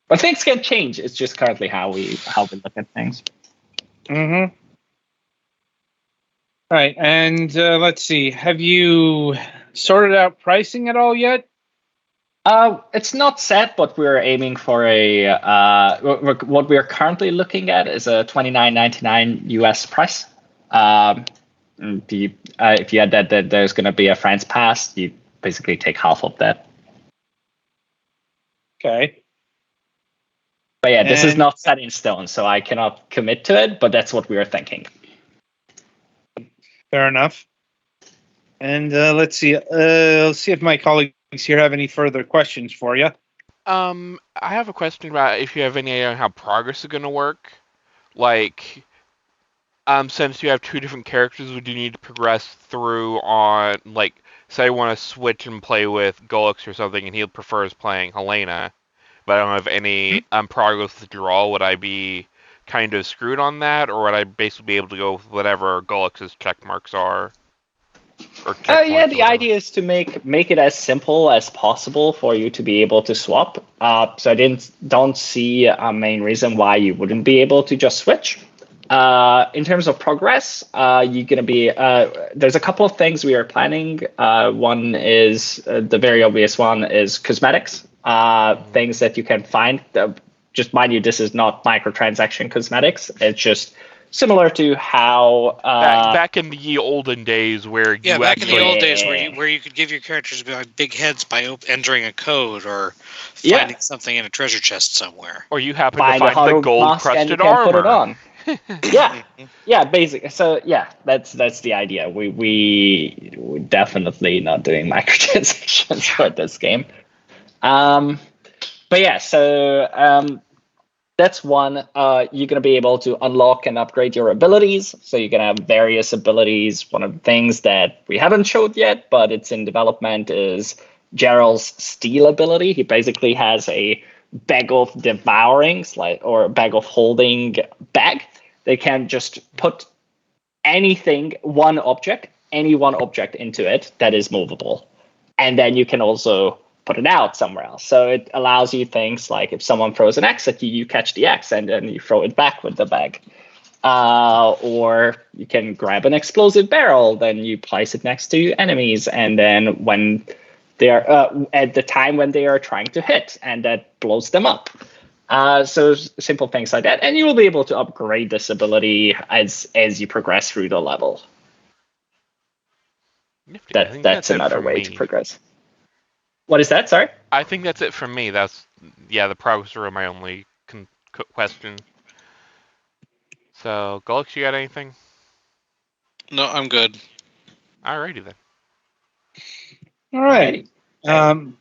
Speaker 4: But things can change. It's just currently how we look at things.
Speaker 2: Mm-hmm. All right, and let's see. Have you sorted out pricing at all yet?
Speaker 4: It's not set, but we're aiming for what we are currently looking at is a $29.99 US price. If you add that there's going to be a France pass, you basically take half of that.
Speaker 2: Okay.
Speaker 4: But yeah, this is not set in stone, so I cannot commit to it, but that's what we are thinking.
Speaker 2: Fair enough. And let's see. Let's see if my colleague here have any further questions for you.
Speaker 3: I have a question about if you have any idea on how progress is going to work. Like, since you have two different characters, would you need to progress through on, like, say I want to switch and play with Golux or something, and he prefers playing Helena, but I don't have any progress withdrawal, would I be kind of screwed on that, or would I basically be able to go with whatever Golux's check marks are? Or check
Speaker 4: Yeah,
Speaker 3: points or
Speaker 4: the
Speaker 3: whatever?
Speaker 4: idea is to make it as simple as possible for you to be able to swap. So I don't see a main reason why you wouldn't be able to just switch. In terms of progress, you're gonna be there's a couple of things we are planning. One is the very obvious one is cosmetics, things that you can find. Just mind you, this is not microtransaction cosmetics. It's just similar to how
Speaker 3: Back in the ye olden days where
Speaker 1: Yeah,
Speaker 3: you
Speaker 1: back in
Speaker 3: actually
Speaker 1: the old days where you could give your characters big heads by entering a code or
Speaker 4: Yeah.
Speaker 1: finding something in a treasure chest somewhere.
Speaker 3: or you happen to
Speaker 4: find a
Speaker 3: find the
Speaker 4: horror
Speaker 3: gold
Speaker 4: mask and you
Speaker 3: crusted
Speaker 4: can
Speaker 3: armor.
Speaker 4: put it on. Yeah,
Speaker 1: Mhm.
Speaker 4: yeah, basically. So yeah, that's the idea. We're definitely not doing microtransactions for this game. But yeah, so that's one. You're gonna be able to unlock and upgrade your abilities. So you're gonna have various abilities. One of the things that we haven't showed yet, but it's in development, is Gerald's steal ability. He basically has a bag of devourings, or a bag of holding bag. They can just put anything, any one object into it that is movable. And then you can also put it out somewhere else. So it allows you things like if someone throws an axe at you, you catch the axe and then you throw it back with the bag. Or you can grab an explosive barrel, then you place it next to enemies, and then when they are at the time when they are trying to hit, and that blows them up. So simple things like that, and you will be able to upgrade this ability as you progress through the level.
Speaker 3: Nifty. I think
Speaker 4: That's
Speaker 3: it
Speaker 4: another
Speaker 3: from
Speaker 4: way
Speaker 3: me.
Speaker 4: to progress. What is that? Sorry.
Speaker 3: I think that's it from me. That's the progress are my only question. So, Gulix, you got anything?
Speaker 1: No, I'm good.
Speaker 3: Alrighty then.
Speaker 2: All right.
Speaker 4: Alrighty.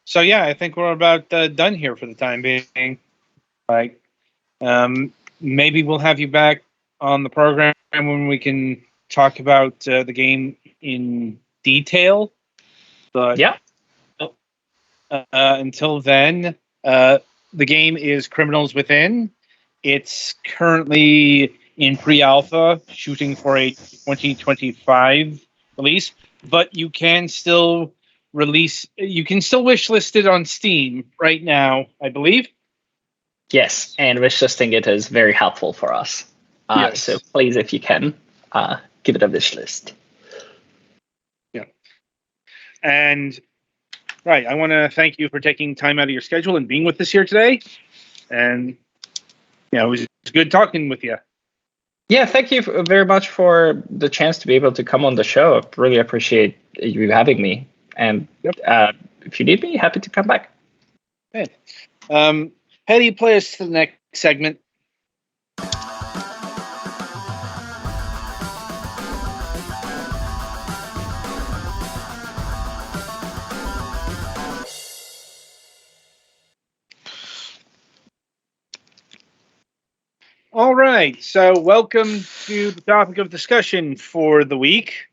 Speaker 2: So yeah, I think we're about done here for the time being. Like, maybe we'll have you back on the program when we can talk about the game in detail. But
Speaker 4: Yeah.
Speaker 2: Until then, the game is Criminals Within. It's currently in pre-alpha, shooting for a 2025 release. But you can still wishlist it on Steam right now, I believe.
Speaker 4: Yes, and wishlisting it is very helpful for us.
Speaker 2: Yes.
Speaker 4: So please, if you can, give it a wish list.
Speaker 2: Yeah. And right, I want to thank you for taking time out of your schedule and being with us here today. And it was good talking with you.
Speaker 4: Yeah, thank you very much for the chance to be able to come on the show. I really appreciate you having me. And if you need me, happy to come back.
Speaker 2: Good. How do you play us to the next segment? All right, so welcome to the topic of discussion for the week.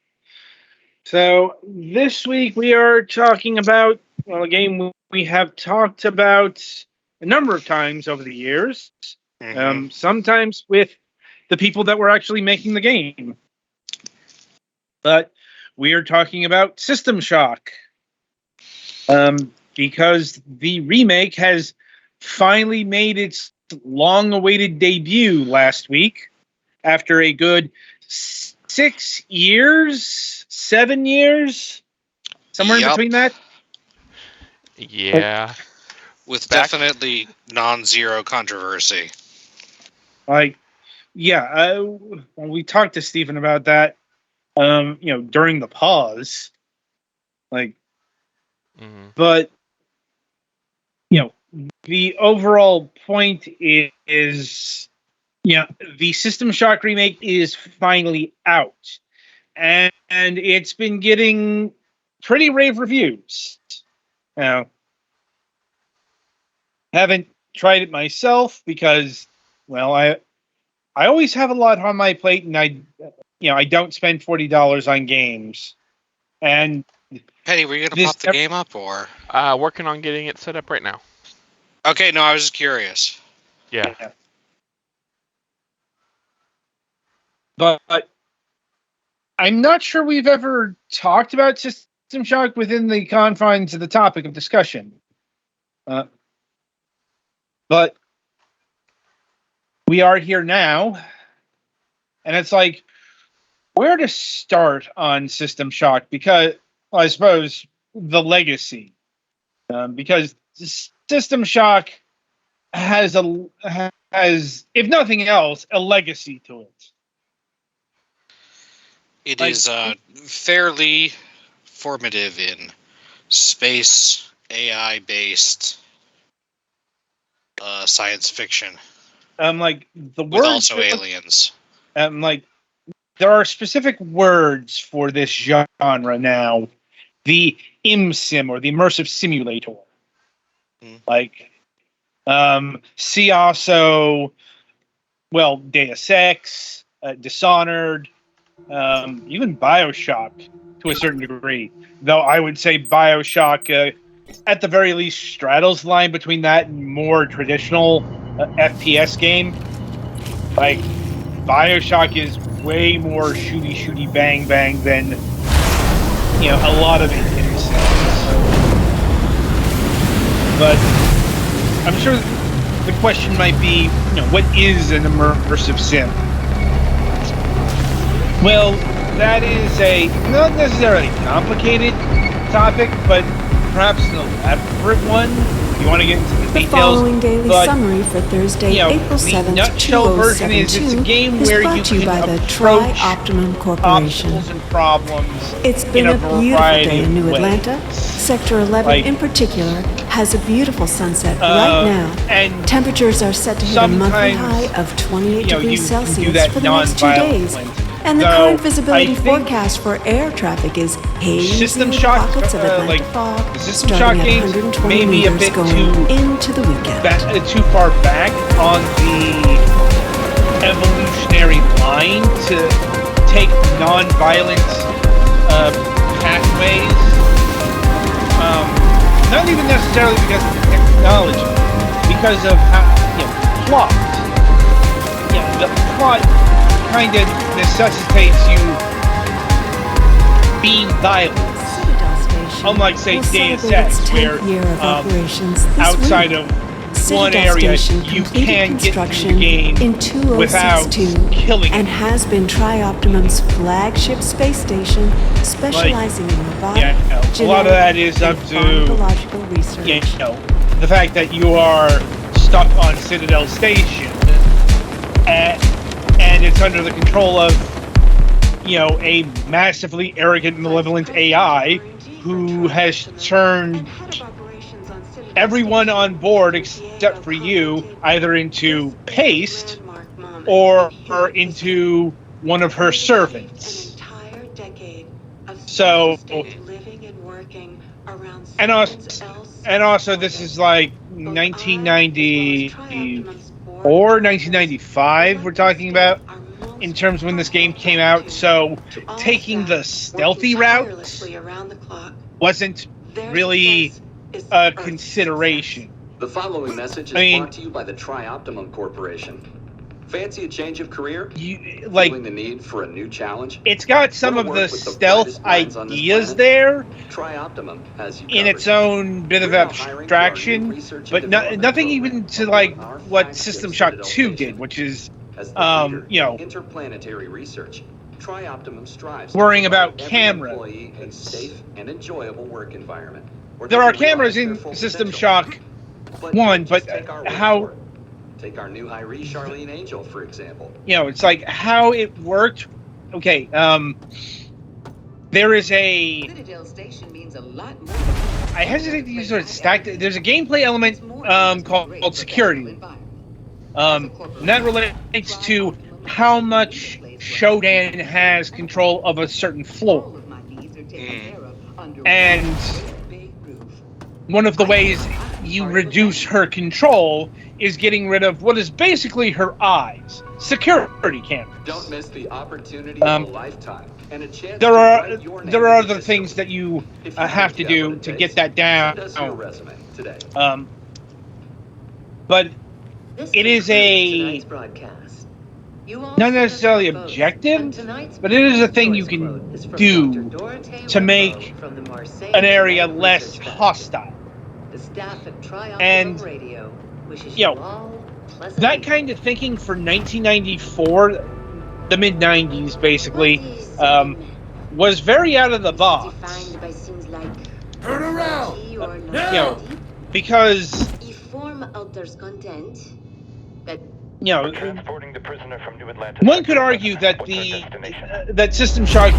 Speaker 2: So this week we are talking about a game we have talked about a number of times over the years, sometimes with the people that were actually making the game. But we are talking about System Shock, because the remake has finally made its long-awaited debut last week after a good 6 years, 7 years, somewhere in between that.
Speaker 3: Yeah.
Speaker 1: With definitely non-zero controversy.
Speaker 2: Like, yeah, we talked to Stephen about that, during the pause. But, the overall point is, the System Shock remake is finally out. And it's been getting pretty rave reviews. Now, haven't tried it myself because, well, I always have a lot on my plate, and I don't spend $40 on games. And
Speaker 1: Petty, were you gonna
Speaker 2: This
Speaker 1: pop the game up or?
Speaker 3: Working on getting it set up right now.
Speaker 1: Okay, no, I was just curious.
Speaker 3: Yeah.
Speaker 2: But I'm not sure we've ever talked about System Shock within the confines of the topic of discussion. But we are here now, and it's like, where to start on System Shock? Because, well, I suppose, the legacy. Because System Shock has, if nothing else, a legacy to it.
Speaker 1: It is fairly formative in space AI-based science fiction.
Speaker 2: Like the
Speaker 1: with
Speaker 2: words,
Speaker 1: also aliens.
Speaker 2: Like there are specific words for this genre now. The ImSim, or the immersive simulator. Like, see also, well, Deus Ex, Dishonored, even Bioshock to a certain degree. Though I would say Bioshock, at the very least, straddles the line between that and more traditional FPS game. Like, Bioshock is way more shooty bang bang than, a lot of it in a sense. But I'm sure the question might be, what is an immersive sim? Well, that is a not necessarily complicated topic, but perhaps an elaborate one. If you want to get into the details.
Speaker 5: The following daily summary for Thursday, April 7th,
Speaker 2: nutshell version is it's a game where you
Speaker 5: brought to you
Speaker 2: can
Speaker 5: by the
Speaker 2: approach
Speaker 5: Tri-Optimum Corporation.
Speaker 2: obstacles and problems.
Speaker 5: It's been
Speaker 2: in
Speaker 5: a beautiful day in New
Speaker 2: variety of
Speaker 5: Atlanta.
Speaker 2: ways.
Speaker 5: Sector 11
Speaker 2: Like,
Speaker 5: in particular has a beautiful sunset right now.
Speaker 2: And
Speaker 5: temperatures are set to hit a monthly
Speaker 2: sometimes,
Speaker 5: high of 28
Speaker 2: you
Speaker 5: degrees
Speaker 2: do
Speaker 5: Celsius
Speaker 2: that
Speaker 5: for the next 2 days.
Speaker 2: non-violent.
Speaker 5: And the
Speaker 2: Though,
Speaker 5: current visibility
Speaker 2: I think
Speaker 5: forecast for air traffic is hazy
Speaker 2: System
Speaker 5: with
Speaker 2: Shock,
Speaker 5: pockets of Atlanta
Speaker 2: like,
Speaker 5: fog,
Speaker 2: the System
Speaker 5: starting
Speaker 2: Shock
Speaker 5: at
Speaker 2: games
Speaker 5: 120
Speaker 2: may be a
Speaker 5: meters
Speaker 2: bit
Speaker 5: going
Speaker 2: too
Speaker 5: into the weekend.
Speaker 2: too far back on the evolutionary line to take non-violent pathways. Not even necessarily because of technology, because of how, plot. The plot kind of necessitates you being violent. Unlike, say, Deus Ex, where outside of one area you can get through the game without killing
Speaker 5: and has been Tri-Optimum's flagship space station, specializing in robotic,
Speaker 2: a lot of that is up to
Speaker 5: pharmacological research.
Speaker 2: The fact that you are stuck on Citadel Station, and it's under the control of a massively arrogant, malevolent AI who has turned everyone on board except for you either into paste or into one of her servants. So, and also this is like 1994, 1995 we're talking about in terms of when this game came out. So taking the stealthy route wasn't really a consideration.
Speaker 6: The following message is brought to you by the Tri-Optimum Corporation. Fancy a change of career? Feeling the need for a new challenge?
Speaker 2: It's got some of the stealth ideas there
Speaker 6: Tri-Optimum has you
Speaker 2: in its own bit of abstraction, but nothing even to like what System Shock 2 did, which is
Speaker 6: interplanetary research. Tri-Optimum strives
Speaker 2: worrying about cameras.
Speaker 6: A safe and enjoyable work environment.
Speaker 2: There are cameras in System Shock 1, but how...
Speaker 6: Take our new Hiree Charlene Angel, for example.
Speaker 2: It's like how it worked. Okay, there is a...
Speaker 7: Citadel Station means a lot more.
Speaker 2: I hesitate to use the word stacked. There's a gameplay element called security. And that relates to how much Shodan has control of a certain floor. And one of the ways you reduce her control is getting rid of what is basically her eyes. Security cameras.
Speaker 6: Don't miss the opportunity of a lifetime and a chance
Speaker 2: there
Speaker 6: to
Speaker 2: are
Speaker 6: write your name
Speaker 2: there are
Speaker 6: in
Speaker 2: other
Speaker 6: history.
Speaker 2: things that you
Speaker 6: If you
Speaker 2: have
Speaker 6: think
Speaker 2: to
Speaker 6: you have
Speaker 2: do
Speaker 6: what it
Speaker 2: to
Speaker 6: takes,
Speaker 2: get that down.
Speaker 6: Send us your resume today.
Speaker 2: But it is
Speaker 7: tonight's broadcast. You all
Speaker 2: not
Speaker 7: sent us
Speaker 2: necessarily
Speaker 7: your votes, and
Speaker 2: objective,
Speaker 7: tonight's
Speaker 2: but it is a
Speaker 7: podcast
Speaker 2: thing you
Speaker 7: choice
Speaker 2: can
Speaker 7: quote is from
Speaker 2: do
Speaker 7: Dr. Dorothée
Speaker 2: to
Speaker 7: Rimbaud
Speaker 2: make
Speaker 7: from the Marseille
Speaker 2: an area
Speaker 7: Genetic
Speaker 2: less
Speaker 7: Research Faculty.
Speaker 2: hostile.
Speaker 7: The staff at
Speaker 2: And,
Speaker 7: Trioptimum Radio wishes
Speaker 2: you
Speaker 7: you
Speaker 2: know,
Speaker 7: all pleasant
Speaker 2: that
Speaker 7: evening.
Speaker 2: kind of thinking for 1994, the mid 90s basically, was very out of the box.
Speaker 8: Defined by things like
Speaker 9: Turn around!
Speaker 8: quality or
Speaker 2: You
Speaker 8: novelty.
Speaker 2: know, because
Speaker 8: If form alters content, that
Speaker 2: you know,
Speaker 10: Transporting the prisoner from New Atlanta.
Speaker 2: one could argue that that System Shock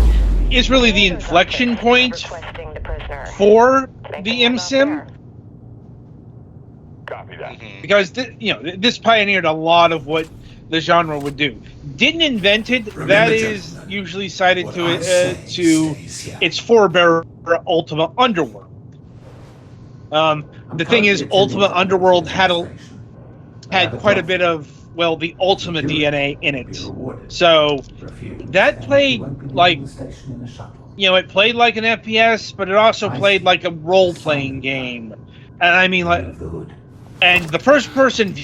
Speaker 2: is really the inflection point for the ImSim,
Speaker 10: Copy that.
Speaker 2: because this pioneered a lot of what the genre would do. Didn't invent it. That is usually cited to its forebearer, Ultima Underworld. The thing is, Ultima Underworld had quite a bit of the Ultima DNA in it. So that played like it played like an FPS, but it also played like a role-playing game. And I mean, and the first-person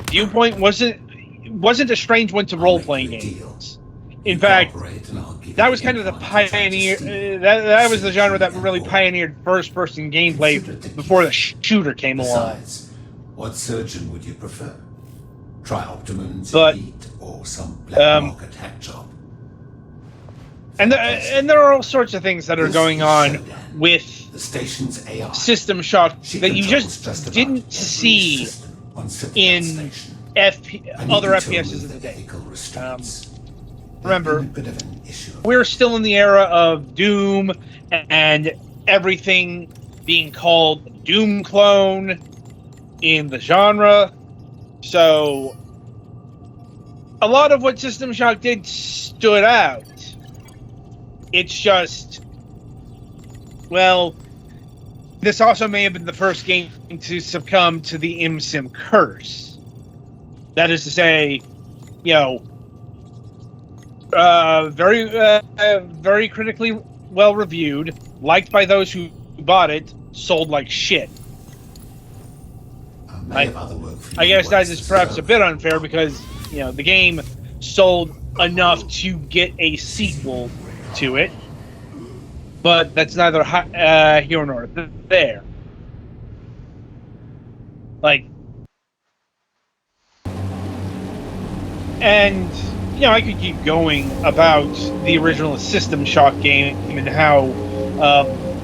Speaker 2: viewpoint wasn't a strange one to role-playing games. In fact, that was kind of the pioneer. That was the genre that really pioneered first-person gameplay before the shooter came along.
Speaker 9: What surgeon would you prefer? Trioptimum's
Speaker 2: But,
Speaker 9: elite or some black market hack job?
Speaker 2: And there are all sorts of things that are going on with
Speaker 9: the station's AI.
Speaker 2: System Shock that you just didn't see in other FPSs of the day. Remember, we're still in the era of Doom and everything being called Doom clone in the genre. So a lot of what System Shock did stood out. It's just, this also may have been the first game to succumb to the ImSim curse. That is to say, very critically well reviewed, liked by those who bought it, sold like shit. I guess that is perhaps a bit unfair because, the game sold enough to get a sequel to it, but that's neither here nor there. And I could keep going about the original System Shock game and how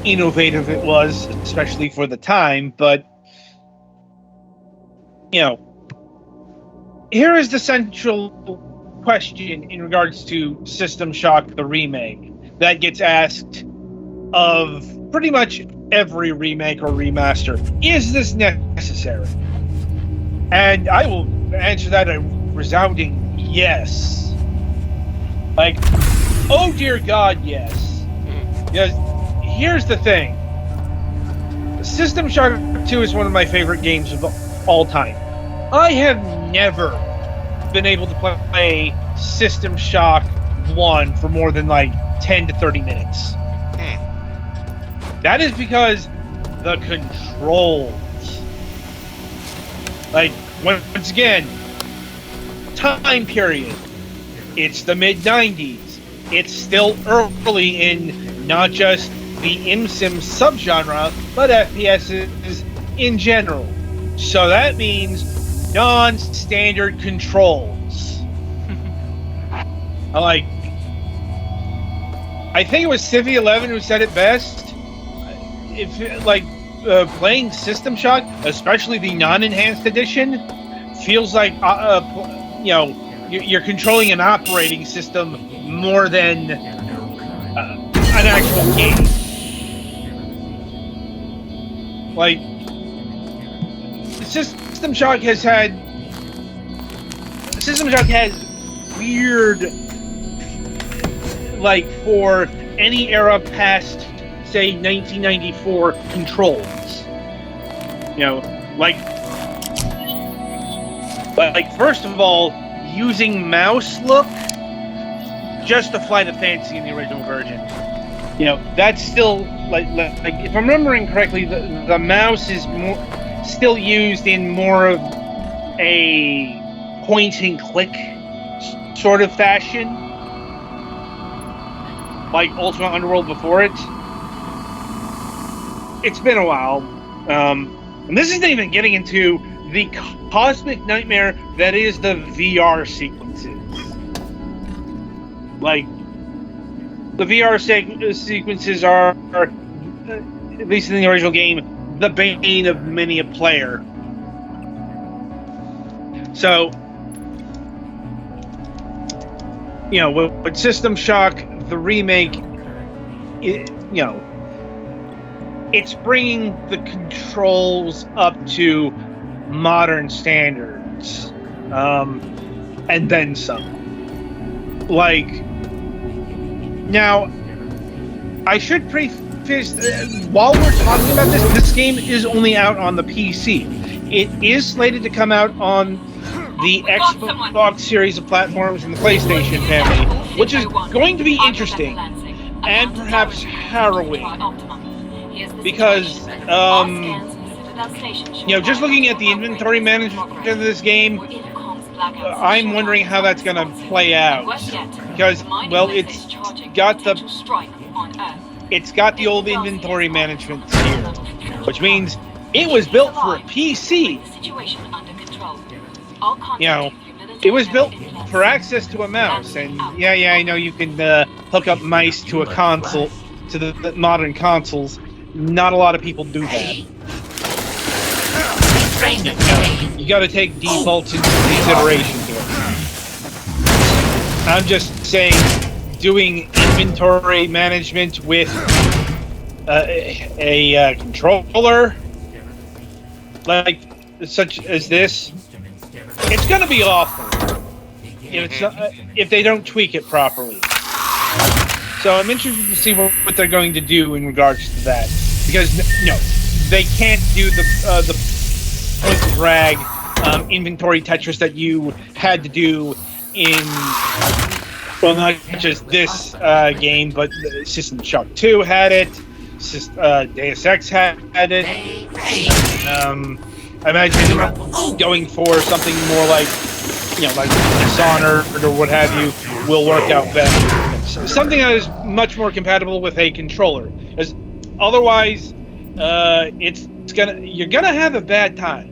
Speaker 2: innovative it was, especially for the time, but here is the central question in regards to System Shock the remake that gets asked of pretty much every remake or remaster. Is this necessary? And I will answer that a resounding yes. Oh dear God, yes. Because here's the thing. System Shock 2 is one of my favorite games of all time. I have never been able to play System Shock 1 for more than 10 to 30 minutes. That is because the controls. Once again, time period. It's the mid-90s. It's still early in not just the ImSim subgenre, but FPSs in general. So that means non-standard controls. I think it was Civi 11 who said it best. Playing System Shock, especially the non-enhanced edition, feels like you're controlling an operating system more than an actual game. System Shock has weird, for any era past, say, 1994 controls. like first of all, using mouse look just to fly the Fantasy in the original version. That's still like if I'm remembering correctly, the mouse is still used in more of a point and click sort of fashion, like Ultima Underworld before it. It's been a while, and this isn't even getting into the cosmic nightmare that is the VR sequences. Like, the VR sequences are, at least in the original game, the bane of many a player. So, with System Shock, the remake, it's bringing the controls up to modern standards, and then some. Now, I should preface, while we're talking about this game is only out on the PC. It is slated to come out on the Xbox series of platforms and the PlayStation family, which is going to be interesting and perhaps harrowing. Because, just looking at the inventory management of this game, I'm wondering how that's going to play out. Because, it's got the old inventory management here, which means it was built for a PC. It was built for access to a mouse, and I know you can hook up mice to a console, to the modern consoles. Not a lot of people do that. You got to take defaults into consideration here. I'm just saying, doing inventory management with a controller such as this, it's going to be awful if they don't tweak it properly. So I'm interested to see what they're going to do in regards to that, because they can't do the point and drag inventory Tetris that you had to do in, well, not just this game, but System Shock 2 had it, Deus Ex had it. I imagine going for something more like Dishonored or what have you will work out better. Something that is much more compatible with a controller, because otherwise, you're gonna have a bad time.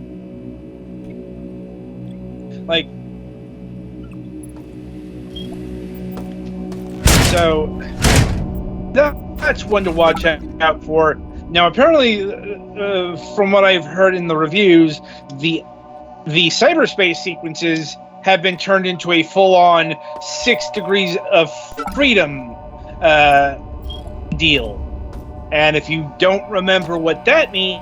Speaker 2: So that's one to watch out for. Now, apparently, from what I've heard in the reviews, the cyberspace sequences have been turned into a full-on 6 degrees of freedom deal. And if you don't remember what that means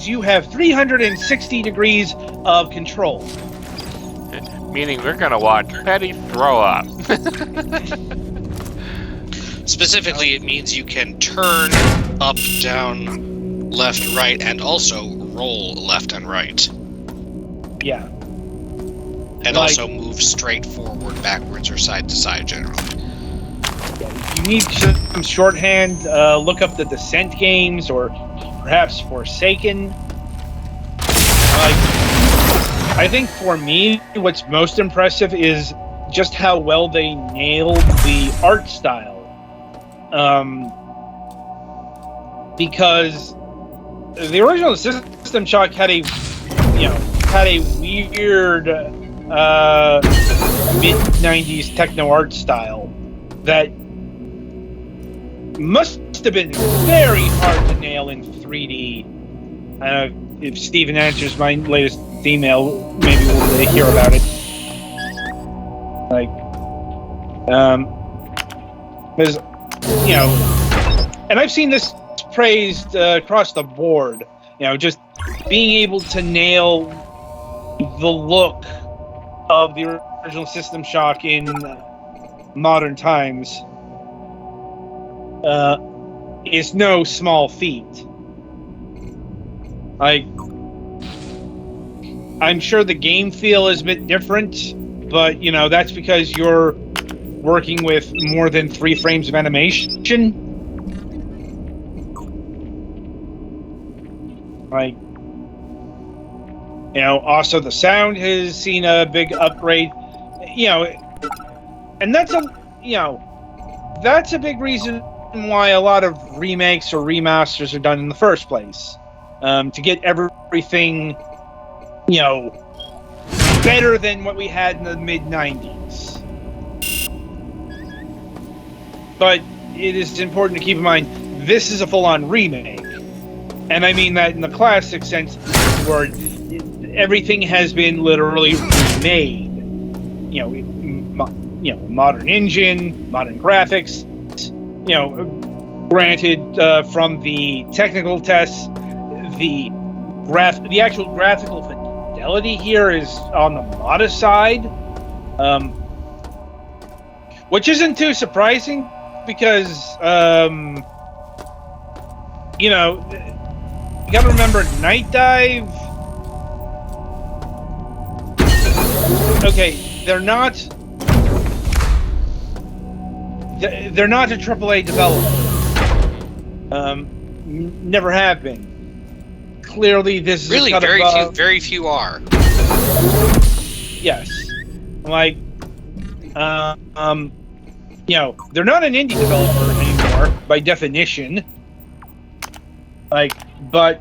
Speaker 2: you have 360 degrees of control.
Speaker 3: Meaning we're going to watch Petty throw up.
Speaker 1: Specifically, it means you can turn up, down, left, right, and also roll left and right.
Speaker 2: Yeah.
Speaker 1: And also move straight forward, backwards, or side to side, generally.
Speaker 2: You need some shorthand, look up the Descent games, or perhaps Forsaken. I think for me, what's most impressive is just how well they nailed the art style. Because the original System Shock had a weird mid-90s techno art style that must have been very hard to nail in 3D. If Steven answers my latest email, maybe we'll hear about it. There's, and I've seen this praised across the board. Just being able to nail the look of the original System Shock in modern times is no small feat. Like, I'm sure the game feel is a bit different, but, you know, that's because you're working with more than 3 frames of animation. Like, you know, also the sound has seen a big upgrade, you know, and that's a big reason why a lot of remakes or remasters are done in the first place, to get everything, you know, better than what we had in the mid-90s. But it is important to keep in mind, this is a full-on remake. And I mean that in the classic sense of the word. Everything has been literally remade. You know, modern engine, modern graphics. You know, granted, from the technical tests, the actual graphical fidelity here is on the modest side, which isn't too surprising because, you know, you gotta remember Night Dive. Okay, they're not a AAA developer. Never have been. Clearly, this is
Speaker 1: really very few are.
Speaker 2: Yes, like, you know, they're not an indie developer anymore by definition. Like, but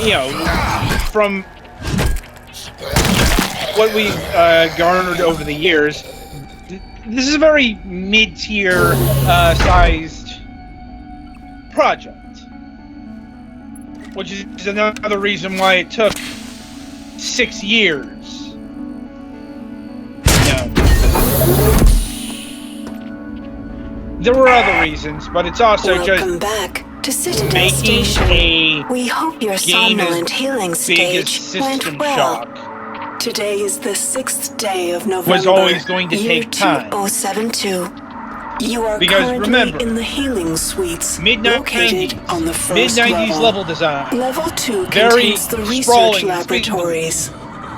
Speaker 2: you know, from what we've garnered over the years, this is a very mid-tier sized project, which is another reason why it took 6 years. You know, there were other reasons, but it's also
Speaker 5: Welcome back to Citadel
Speaker 2: making
Speaker 5: Station. We hope your
Speaker 2: game
Speaker 5: somnolent
Speaker 2: as
Speaker 5: healing
Speaker 2: big as
Speaker 5: stage
Speaker 2: System
Speaker 5: went well.
Speaker 2: Shock
Speaker 5: Today is the 6th day of November.
Speaker 2: was always going to
Speaker 5: year
Speaker 2: take time.
Speaker 5: 2072. You are
Speaker 2: Because
Speaker 5: currently
Speaker 2: remember,
Speaker 5: in the healing suites
Speaker 2: mid-90s,
Speaker 5: located on the first
Speaker 2: level design.
Speaker 5: Level 2
Speaker 2: Very
Speaker 5: contains the research
Speaker 2: sprawling,
Speaker 5: laboratories.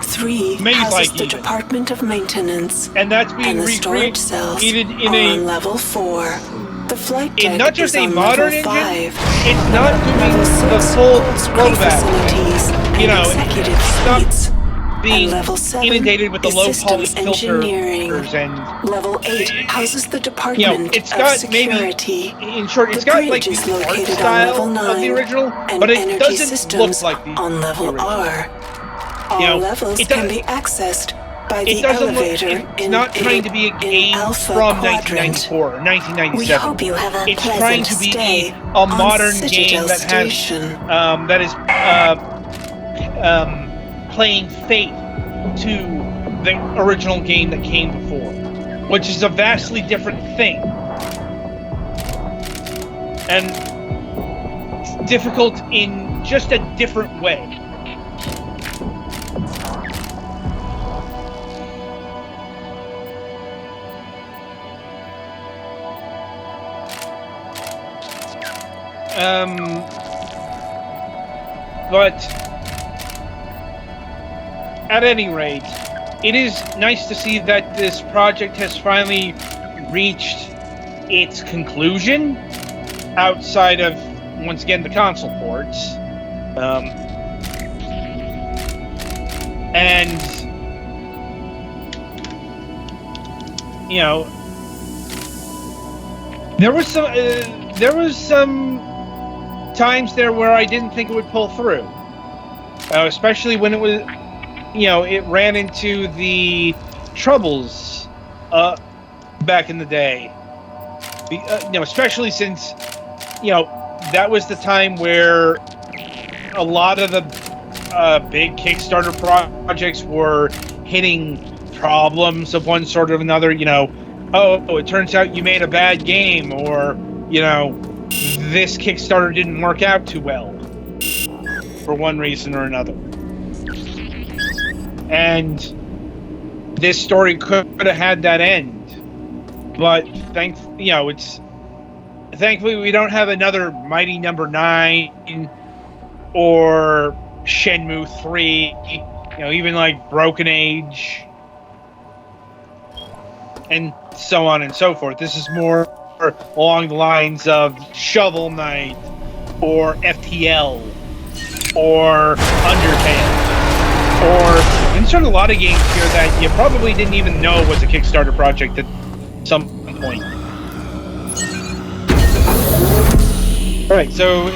Speaker 5: 3
Speaker 2: Maze-like
Speaker 5: houses the
Speaker 2: even.
Speaker 5: Department of Maintenance.
Speaker 2: And that's being
Speaker 5: and the storage cells
Speaker 2: recreated in
Speaker 5: are
Speaker 2: a
Speaker 5: on level 4. The flight deck
Speaker 2: in not just
Speaker 5: is
Speaker 2: a
Speaker 5: on
Speaker 2: modern
Speaker 5: level
Speaker 2: engine,
Speaker 5: 5.
Speaker 2: it's not doing the full rollback. You know,
Speaker 5: executive
Speaker 2: it's not
Speaker 5: suites.
Speaker 2: being
Speaker 5: And level 7
Speaker 2: inundated with the
Speaker 5: is
Speaker 2: low poly
Speaker 5: systems engineering.
Speaker 2: filters and
Speaker 5: Level 8 houses the
Speaker 2: you know,
Speaker 5: Department
Speaker 2: it's
Speaker 5: of
Speaker 2: got
Speaker 5: Security.
Speaker 2: maybe, in short, it's
Speaker 5: The
Speaker 2: got like
Speaker 5: bridge is
Speaker 2: the art
Speaker 5: located on
Speaker 2: style
Speaker 5: level 9,
Speaker 2: of the original,
Speaker 5: and
Speaker 2: but it
Speaker 5: energy
Speaker 2: doesn't
Speaker 5: systems
Speaker 2: look like the
Speaker 5: on level
Speaker 2: original.
Speaker 5: R. All
Speaker 2: You know,
Speaker 5: levels
Speaker 2: it
Speaker 5: can
Speaker 2: does-
Speaker 5: be accessed by
Speaker 2: It
Speaker 5: the
Speaker 2: doesn't look.
Speaker 5: elevator
Speaker 2: It's not trying to be a game
Speaker 5: Alpha
Speaker 2: from
Speaker 5: Quadrant.
Speaker 2: 1994 or 1997.
Speaker 5: We hope you have a
Speaker 2: It's trying
Speaker 5: pleasant
Speaker 2: to be
Speaker 5: stay
Speaker 2: a modern
Speaker 5: on
Speaker 2: game
Speaker 5: Citadel
Speaker 2: that
Speaker 5: Station.
Speaker 2: has that is playing fate to the original game that came before, which is a vastly different thing, and it's difficult in just a different way. But at any rate, it is nice to see that this project has finally reached its conclusion outside of, once again, the console ports. And, you know, there was some times there where I didn't think it would pull through, especially when it was, you know, it ran into the troubles back in the day. You know, especially since, you know, that was the time where a lot of the big Kickstarter projects were hitting problems of one sort or another. You know, oh, it turns out you made a bad game, or, you know, this Kickstarter didn't work out too well for one reason or another. And this thank thankfully, we don't have another Mighty Number 9 or Shenmue 3, even like Broken Age, and so on and so forth. This is more along the lines of Shovel Knight or FTL or Undertale, or insert a lot of games here that you probably didn't even know was a Kickstarter project at some point. All right, so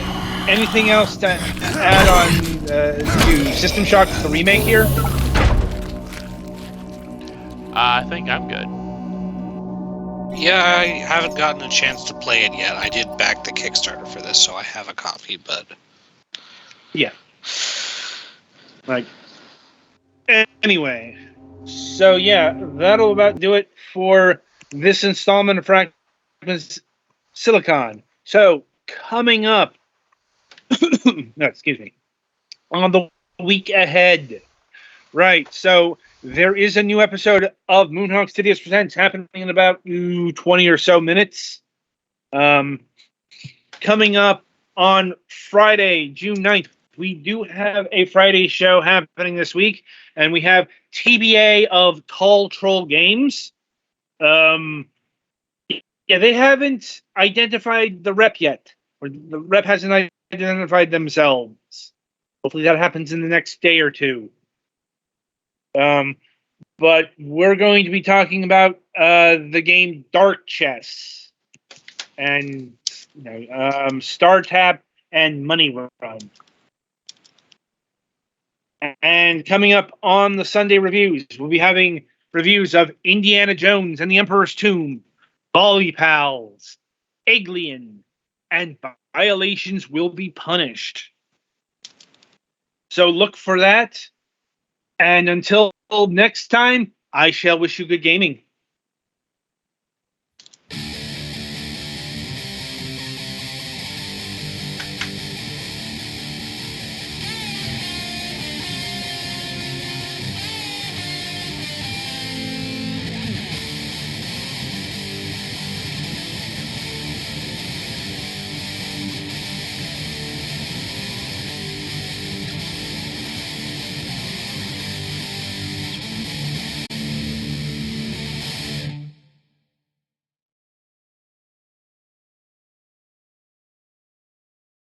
Speaker 2: anything else to add on to System Shock, the remake here?
Speaker 3: I think I'm good.
Speaker 1: Yeah, I haven't gotten a chance to play it yet. I did back the Kickstarter for this, so I have a copy, but...
Speaker 2: Yeah. Anyway. So, yeah, that'll about do it for this installment of Fragments Silicon. So, coming up... no, excuse me. On the week ahead. Right, so there is a new episode of Moonhawk Studios Presents happening in about 20 or so minutes. Coming up on Friday, June 9th, we do have a Friday show happening this week, and we have TBA of Tall Troll Games. Yeah, they haven't identified the rep yet, or the rep hasn't identified themselves. Hopefully that happens in the next day or two. But we're going to be talking about the game Dark Chess and Star Tap and Money Run. And coming up on the Sunday reviews, we'll be having reviews of Indiana Jones and the Emperor's Tomb, Volley Pals, Alien, and Violations Will Be Punished. So look for that. And until next time, I shall wish you good gaming.